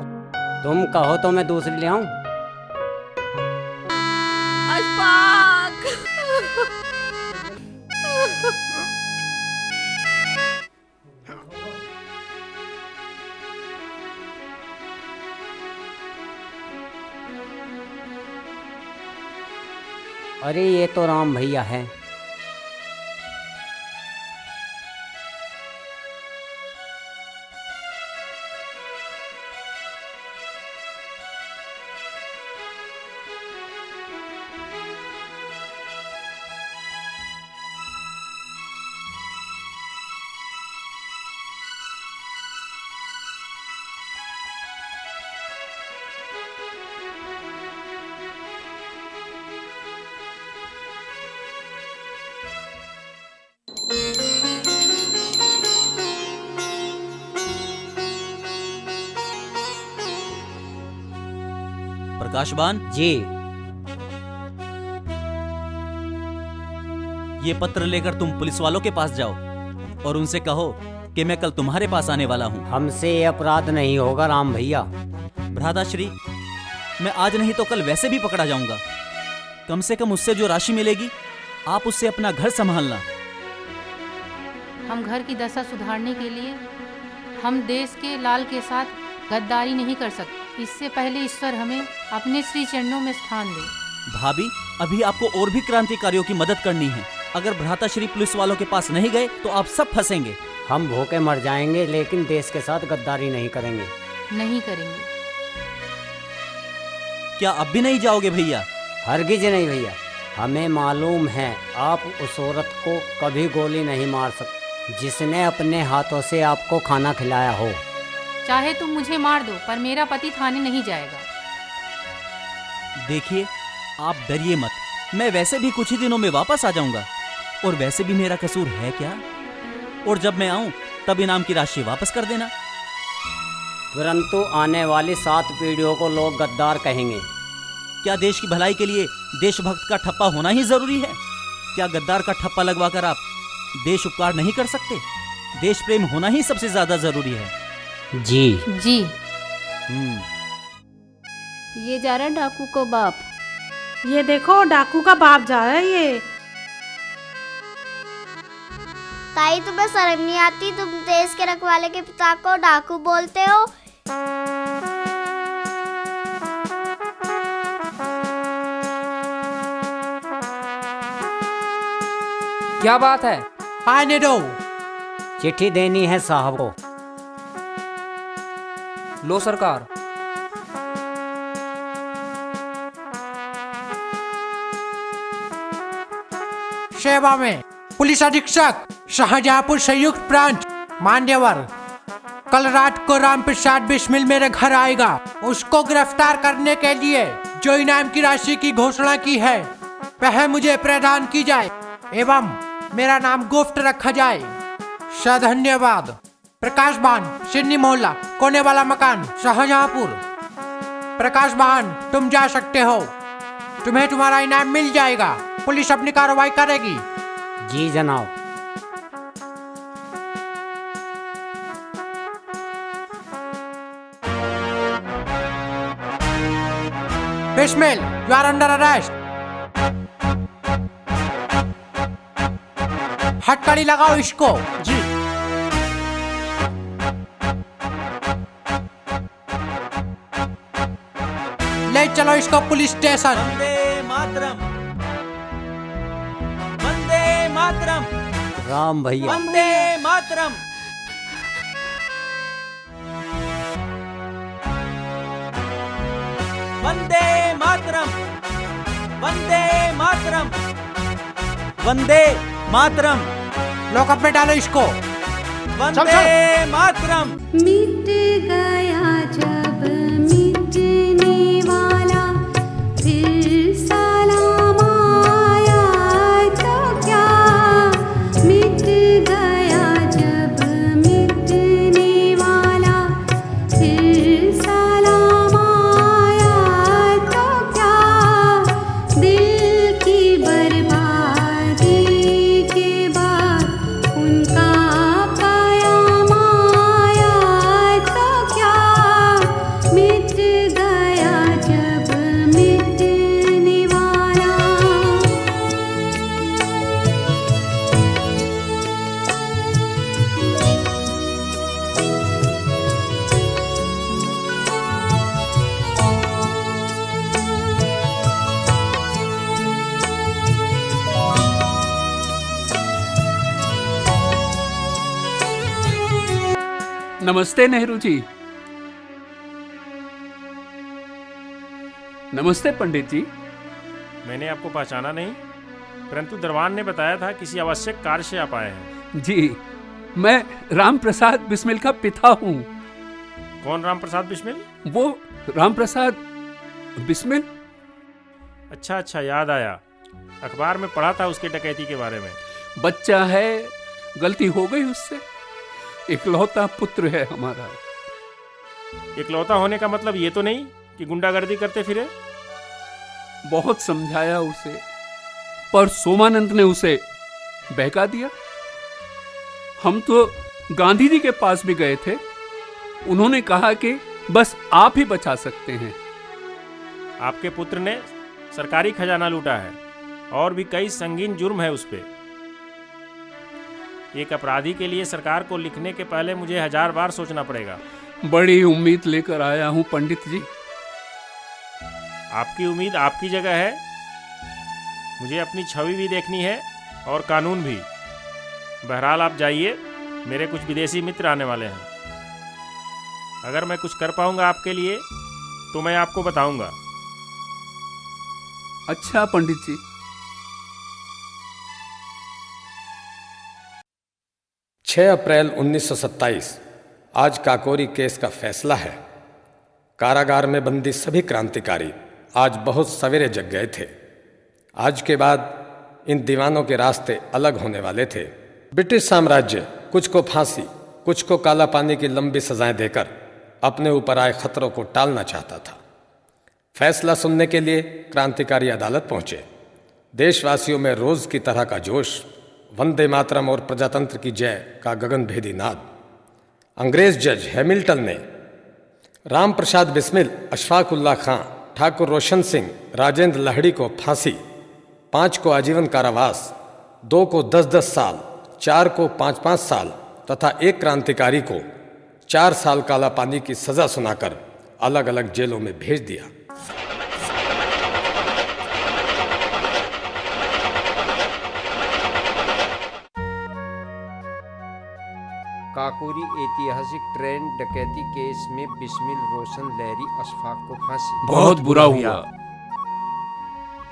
तुम कहो तो मैं दूसरी ले आऊं?
अशफाक।
अरे ये तो राम भैया है।
प्रकाशबान
जी,
ये पत्र लेकर तुम पुलिस वालों के पास जाओ और उनसे कहो कि मैं कल तुम्हारे पास आने वाला हूँ।
हमसे ये अपराध नहीं होगा राम भैया।
भ्राताश्री, मैं आज नहीं तो कल वैसे भी पकड़ा जाऊंगा। कम से कम उससे जो राशि मिलेगी आप उससे अपना घर संभालना।
हम घर की दशा सुधारने के लिए हम देश के लाल के साथ गद्दारी नहीं कर सकते। इससे पहले ईश्वर हमें अपने श्री चरणों में स्थान दे।
भाभी, अभी आपको और भी क्रांतिकारियों की मदद करनी है। अगर भ्राताश्री पुलिस वालों के पास नहीं गए तो आप सब फंसेंगे।
हम भूखे मर जाएंगे लेकिन देश के साथ गद्दारी नहीं करेंगे।
नहीं करेंगे।
क्या अब भी नहीं जाओगे भैया?
हरगिज नहीं भैया। हमें मालूम है आप उस औरत को कभी गोली नहीं मार सकते जिसने अपने हाथों से आपको खाना खिलाया हो।
चाहे तुम मुझे मार दो पर मेरा पति थाने नहीं जाएगा।
देखिए, आप डरिए मत। मैं वैसे भी कुछ ही दिनों में वापस आ जाऊंगा और वैसे भी मेरा कसूर है क्या? और जब मैं आऊं तब इनाम की राशि वापस कर देना।
परंतु आने वाली 7 पीढ़ियों को लोग गद्दार कहेंगे।
क्या देश की भलाई के लिए देशभक्त का ठप्पा होना ही जरूरी है? क्या गद्दार का ठप्पा लगवाकर आप देश उपकार नहीं कर सकते? देश प्रेम होना ही सबसे ज्यादा जरूरी है।
जी
जी।
ये जा रहा है डाकू को बाप।
ये देखो डाकू का बाप जा रहा है। ये
ताई, तुम्हें शर्म नहीं आती? तुम देश के रखवाले के पिता को डाकू बोलते हो।
क्या बात है?
आने दो। चिट्ठी देनी है साहब को।
लो सरकार।
सेवा में पुलिस अधीक्षक शाहजहांपुर संयुक्त प्रांत मान्यवर। कल रात को राम प्रसाद बिस्मिल मेरे घर आएगा। उसको गिरफ्तार करने के लिए जो इनाम की राशि की घोषणा की है वह मुझे प्रदान की जाए एवं मेरा नाम गुप्त रखा जाए। धन्यवाद। प्रकाश बहन, सिडनी मोहल्ला, कोने वाला मकान, शाहजहांपुर। प्रकाश बहन, तुम जा सकते हो। तुम्हें तुम्हारा इनाम मिल जाएगा। पुलिस अपनी कार्रवाई करेगी।
जी जनाब।
Bismil, you are under arrest. हथकड़ी लगाओ इसको। जी। ले चलो इसको पुलिस स्टेशन।
वंदे मातरम, वंदे मातरम,
राम भैया।
वंदे मातरम। वंदे मातरम, वंदे मातरम। वंदे मातरम।
लॉकअप में डालो इसको।
वंदे मातरम।
मिट गया जब मिटने वाला फिर सलाम आया तो क्या, मिट गया जब मिटने वाला फिर सलाम आया तो क्या, दिल की बर्बादी के बाद उनका कयाम आया तो क्या, मिट गया जब मिटने वाला।
नमस्ते नेहरू जी। नमस्ते पंडित जी।
मैंने आपको पहचाना नहीं, परंतु दरवान ने बताया था किसी आवश्यक कार्य से आप आए हैं।
जी, मैं राम प्रसाद बिस्मिल का पिता हूँ।
कौन राम प्रसाद बिस्मिल?
वो राम प्रसाद बिस्मिल।
अच्छा अच्छा, याद आया, अखबार में पढ़ा था उसके डकैती के बारे में।
बच्चा है, गलती हो गई उससे, इकलौता पुत्र है हमारा।
इकलौता होने का मतलब ये तो नहीं कि गुंडागर्दी करते फिरे?
बहुत समझाया उसे, पर सोमानंद ने उसे बहका दिया। हम तो गांधी जी के पास भी गए थे, उन्होंने कहा कि बस आप ही बचा सकते हैं।
आपके पुत्र ने सरकारी खजाना लूटा है और भी कई संगीन जुर्म है उस पे। एक अपराधी के लिए सरकार को लिखने के पहले मुझे 1000 बार सोचना पड़ेगा।
बड़ी उम्मीद लेकर आया हूं पंडित जी।
आपकी उम्मीद आपकी जगह है, मुझे अपनी छवि भी देखनी है और कानून भी। बहरहाल आप जाइए, मेरे कुछ विदेशी मित्र आने वाले हैं। अगर मैं कुछ कर पाऊंगा आपके लिए तो मैं आपको बताऊंगा।
अच्छा पंडित जी।
6 अप्रैल 1927 आज काकोरी केस का फैसला है। कारागार में बंदी सभी क्रांतिकारी आज बहुत सवेरे जग गए थे। आज के बाद इन दीवानों के रास्ते अलग होने वाले थे। ब्रिटिश साम्राज्य कुछ को फांसी, कुछ को काला पानी की लंबी सजाएं देकर अपने ऊपर आए खतरों को टालना चाहता था। फैसला सुनने के लिए क्रांतिकारी अदालत पहुंचे। देशवासियों में रोज की तरह का जोश, वंदे मातरम और प्रजातंत्र की जय का गगनभेदी नाद। अंग्रेज जज हैमिल्टन ने राम प्रसाद बिस्मिल, अशफाक उल्लाह खां, ठाकुर रोशन सिंह, राजेंद्र लाहिड़ी को फांसी, 5 को आजीवन कारावास, 2 को 10-10 साल, 4 को 5-5 साल तथा एक क्रांतिकारी को 4 साल काला पानी की सजा सुनाकर अलग अलग जेलों में भेज दिया।
काकोरी ऐतिहासिक ट्रेन डकैती केस में बिस्मिल, रोशन, लहरी, अशफाक को फांसी।
बहुत बुरा हुआ।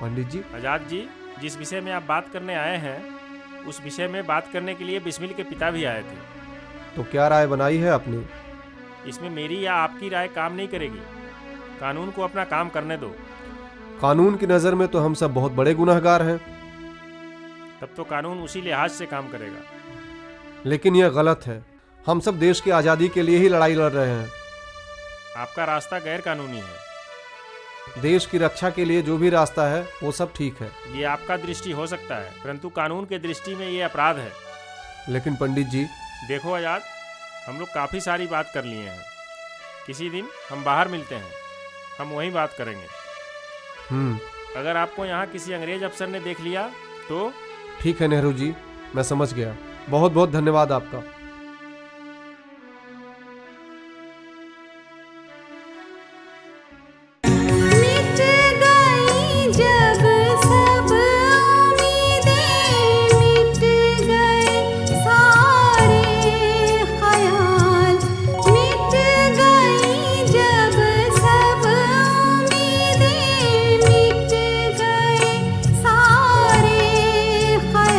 पंडित जी,
आजाद जी, जिस विषय में आप बात करने आए हैं उस विषय में बात करने के लिए बिस्मिल के पिता भी आए थे।
तो क्या राय बनाई है आपने?
इसमें मेरी या आपकी राय काम नहीं करेगी। कानून को अपना काम करने दो।
कानून की नज़र में तो हम सब बहुत बड़े गुनहगार हैं।
तब तो कानून उसी लिहाज से काम करेगा।
लेकिन यह गलत है। हम सब देश की आज़ादी के लिए ही लड़ाई लड़ रहे हैं।
आपका रास्ता गैर कानूनी है।
देश की रक्षा के लिए जो भी रास्ता है वो सब ठीक है।
ये आपका दृष्टि हो सकता है, परंतु कानून के दृष्टि में ये अपराध है।
लेकिन पंडित जी,
देखो आजाद, हम लोग काफ़ी सारी बात कर लिए हैं। किसी दिन हम बाहर मिलते हैं, हम वहीं बात करेंगे। अगर आपको यहाँ किसी अंग्रेज अफसर ने देख लिया तो?
ठीक है नेहरू जी, मैं समझ गया। बहुत बहुत धन्यवाद आपका।
मिट गई जब सब उम्मीदें, मिट गए सारे ख्याल, मिट गई जब सब उम्मीदें, मिट गए सारे ख्याल।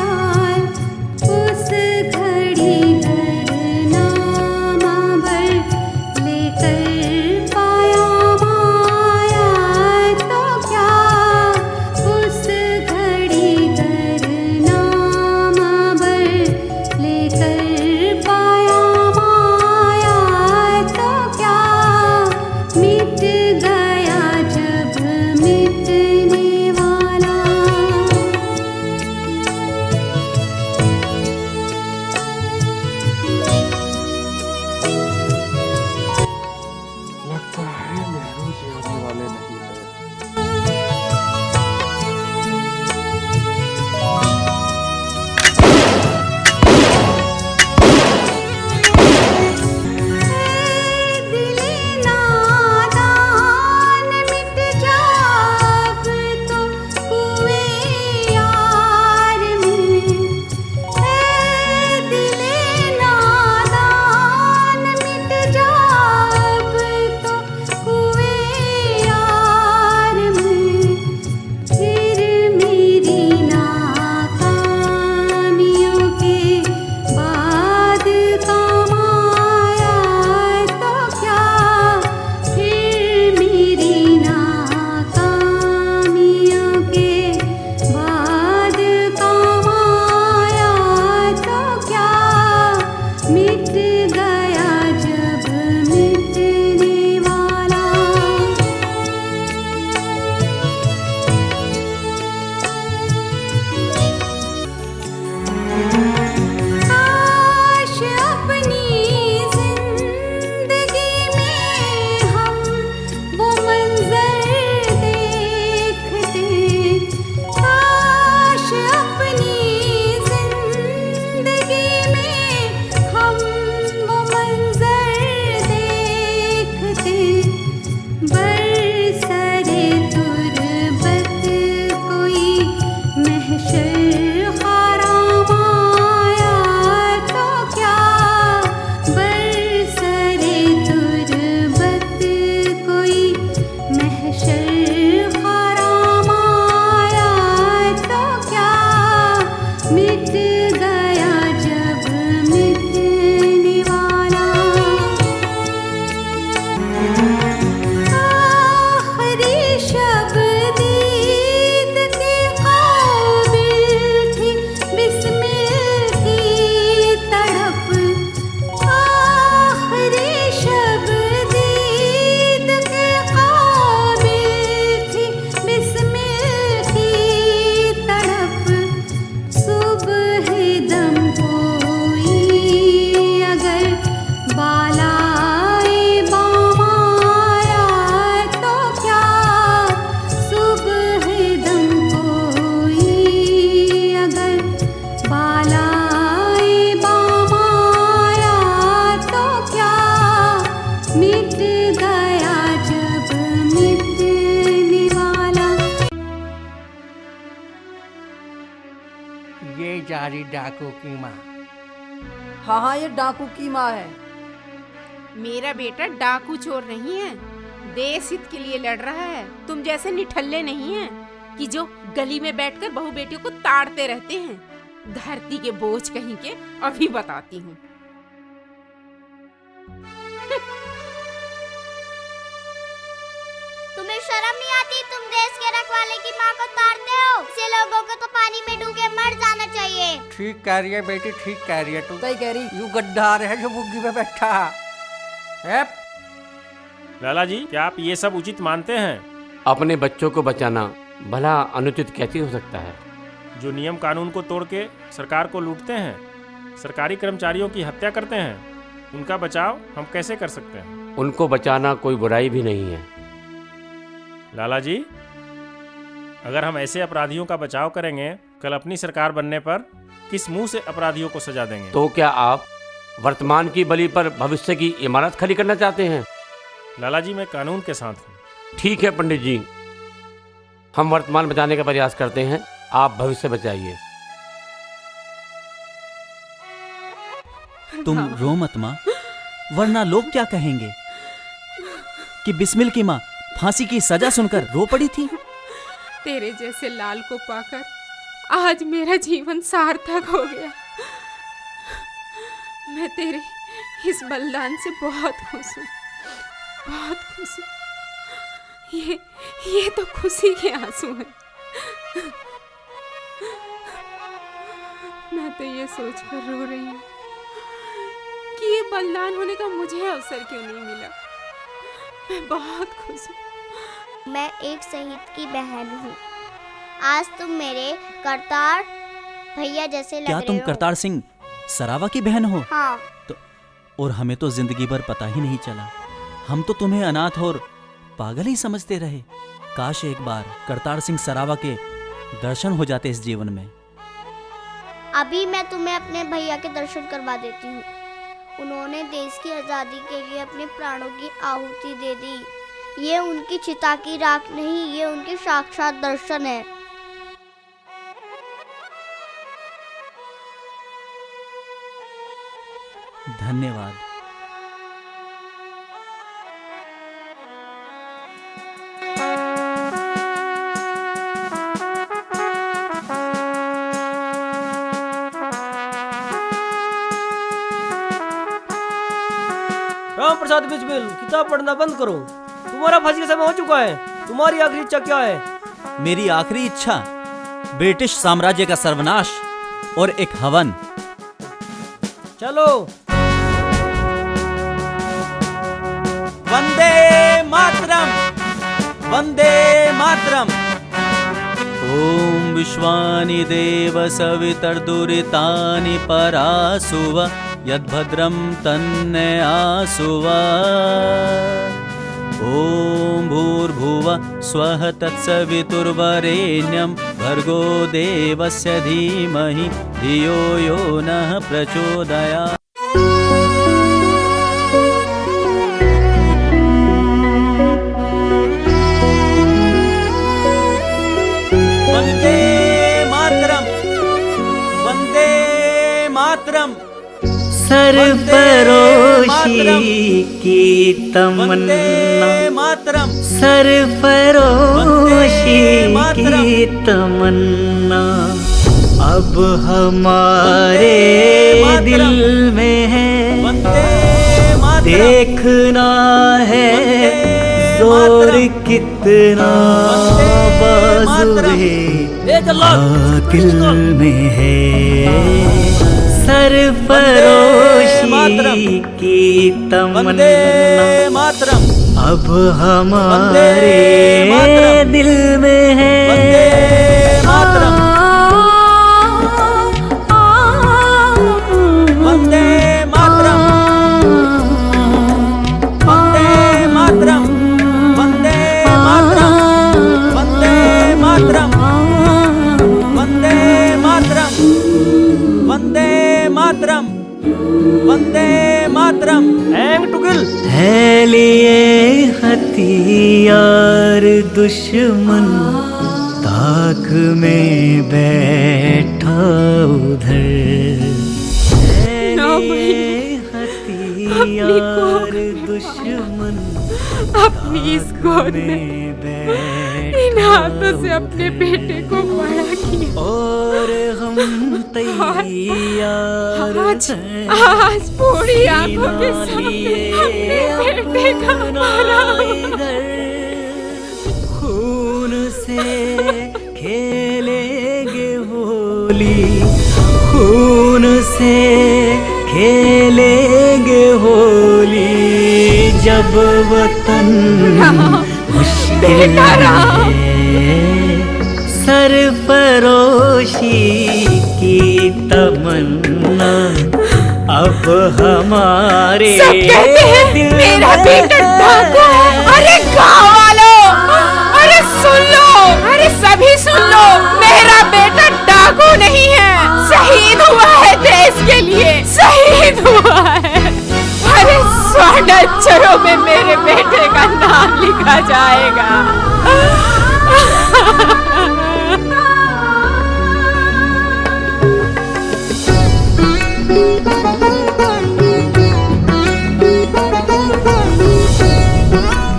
हशर खराम आया तो क्या मिट गया जब मिटने वाला आखिरी शब्द ईद के काबिल थी बिस्मिल की तड़प आखिरी शब्द ईद के काबिल थी बिस्मिल की तड़प सुबह दम कोई अगर बालाए बाम आया तो क्या सुबह दम कोई अगर बालाए बाम आया तो क्या मिट गया जब मिटने वाला।
ये जारी डाकू की माँ।
हाँ हाँ, ये डाकू की माँ है।
मेरा बेटा डाकू चोर नहीं है, देश हित के लिए लड़ रहा है। तुम जैसे निठल्ले नहीं हैं कि जो गली में बैठकर बहू बेटियों को ताड़ते रहते हैं। धरती के बोझ कहीं के, अभी बताती हूँ।
तुम्हें शर्म नहीं आती? तुम देश के रखवाले की माँ को ताड़ते हो। ऐसे लोगों को तो पानी में डूब के मर जाना चाहिए।
ठीक कह रही है बेटी, ठीक कह रही है तू। सही कह रही। यू गद्दार है जो बुग्गी पे बैठा है।
लाला जी, क्या आप ये सब उचित मानते हैं?
अपने बच्चों को बचाना भला अनुचित कैसे हो सकता है?
जो नियम कानून को तोड़ के सरकार को लूटते हैं, सरकारी कर्मचारियों की हत्या करते हैं, उनका बचाव हम कैसे कर सकते हैं?
उनको बचाना कोई बुराई भी नहीं है।
लाला जी, अगर हम ऐसे अपराधियों का बचाव करेंगे, कल अपनी सरकार बनने पर किस मुंह से अपराधियों को सजा देंगे?
तो क्या आप वर्तमान की बलि पर भविष्य की इमारत खड़ी करना चाहते हैं?
लाला जी, मैं कानून के साथ हूँ।
ठीक है पंडित जी, हम वर्तमान बचाने का प्रयास करते हैं, आप भविष्य बचाइए।
तुम रो मत माँ, वरना लोग क्या कहेंगे कि बिस्मिल की माँ फांसी की सजा सुनकर रो पड़ी थी।
तेरे जैसे लाल को पाकर आज मेरा जीवन सार्थक हो गया। मैं तेरे इस बलिदान से बहुत खुश हूँ, बहुत खुश हूँ। ये तो खुशी के आंसू हैं। मैं तो ये सोचकर रो रही हूँ कि ये बलिदान होने का मुझे अवसर क्यों नहीं मिला। मैं बहुत खुश हूँ।
मैं एक शहीद की बहन हूँ। आज तुम मेरे करतार भैया जैसे लग
क्या
रहे
तुम
हो।
करतार सिंह सरावा की बहन हो?
हाँ।
और हमें तो जिंदगी भर पता ही नहीं चला। हम तो तुम्हें अनाथ और पागल ही समझते रहे। काश एक बार करतार सिंह सरावा के दर्शन हो जाते इस जीवन में।
अभी मैं तुम्हें अपने भैया के दर्शन करवा देती हूँ। उन्होंने देश की आज़ादी के लिए अपने प्राणों की आहुति दे दी। ये उनकी चिता की राख नहीं, ये उनके साक्षात दर्शन है।
धन्यवाद।
राम प्रसाद बिस्मिल, किताब पढ़ना बंद करो। तुम्हारा फांसी का समय हो चुका है। तुम्हारी आखिरी इच्छा क्या है?
मेरी आखिरी इच्छा ब्रिटिश साम्राज्य का सर्वनाश और एक हवन।
चलो।
वंदे मातरम, वंदे मातरम। ओम विश्वानि देव सवितर्दुरितानि परासुव यद्भद्रं तन्ने आसुव। ओम भूर्भुवः स्वः तत्सवितुर्वरेण्यं भर्गो देवस्य धीमहि धियो यो नः प्रचोदयात्। वंदे मातरम, वंदे मातरम।
सरफरोशी की तमन्ना,
सरफरोशी की तमन्ना अब हमारे दिल में है। देखना है जोर कितना बाज़ुए आकिल में है। सरफरोशी की तमन्ना अब हमारे दिल में है।
वंदे मातरम, वंदे मातरम, वंदे मातरम, वंदे मातरम, वंदे मातरम, वंदे मातरम, वंदे मातरम।
है लिए हथियार दुश्मन ताक में बैठा उधर। हथियार दुश्मन
अपनी इस गोद में इन हाथों से अपने बेटे को बड़ा किया
और हम तैयार
आज पूरी आंखों के सामने अपने बेटे का मारा
खून से खेलेंगे होली, खून से खेलेंगे होली जब वतन मुश्किल है। सरफरोशी की तमन्ना अब हमारे दिल
मेरा बेटा डाकू है। अरे गाँव वालों, अरे सुन लो, अरे सभी सुन लो, मेरा बेटा डाकू नहीं है, शहीद हुआ है देश के लिए, शहीद हुआ है। अरे स्वर्ण अक्षरों में मेरे बेटे का नाम लिखा जाएगा।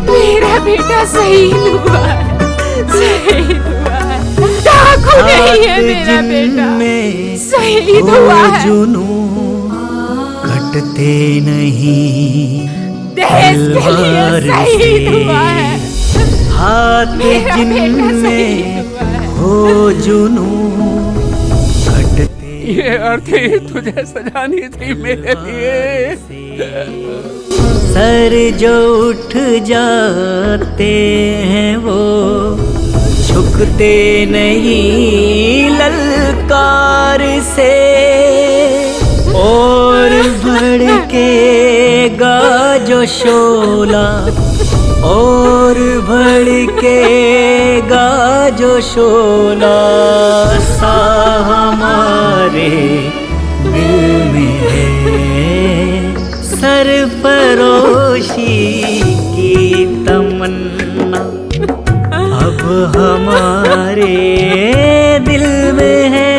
मेरा बेटा शहीद हुआ है, शहीद हुआ है। डाकू नहीं है मेरा बेटा, शहीद हुआ है।
कटते नहीं
देश के लिए शहीद हुआ है।
हाथ जिनमें हो जुनू कटते।
ये अर्थी तुझे सजानी थी मेरे लिए।
सर जो उठ जाते हैं वो झुकते नहीं ललकार से। और भड़केगा जो शोला, और भड़केगा जो शोला सा हमारे दिल में है। सरफरोशी की तमन्ना अब हमारे दिल में है।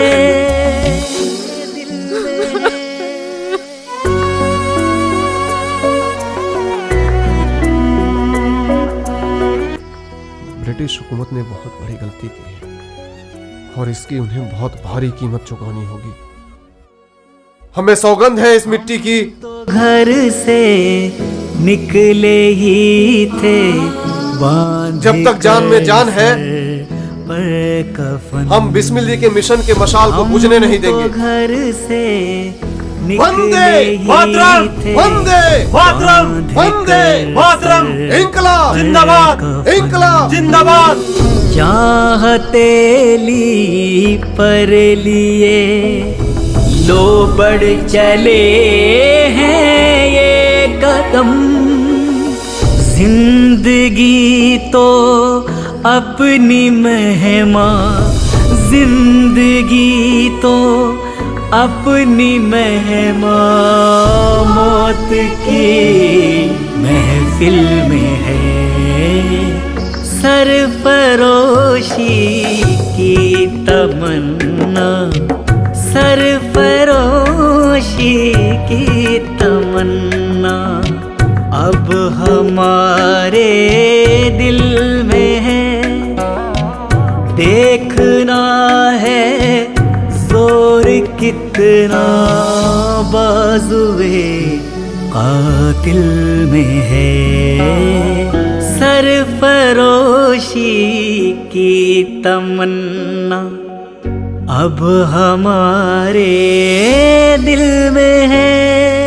ब्रिटिश हुकूमत ने बहुत बड़ी गलती की है और इसकी उन्हें बहुत भारी कीमत चुकानी होगी। हमें सौगंध है इस मिट्टी की।
घर से निकले ही थे
जब तक जान में जान है हम बिस्मिल्लाह के मिशन के मशाल को बुझने नहीं देंगे।
घर से
वंदे मातरम, वंदे मातरम, वंदे मातरम, इंकलाब जिंदाबाद, इंकलाब जिंदाबाद।
चाहते ली पर लिए लो बढ़ चले हैं ये कदम। जिंदगी तो अपनी मेहमा, जिंदगी तो अपनी मेहमा मौत की महफिल में है। सरफरोशी की तमन्ना, सरफरोशी की तमन्ना अब हमारे दिल में है, देखना है जोर कितना बाजुए कातिल में है। सरफरोशी की तमन्ना अब हमारे दिल में है।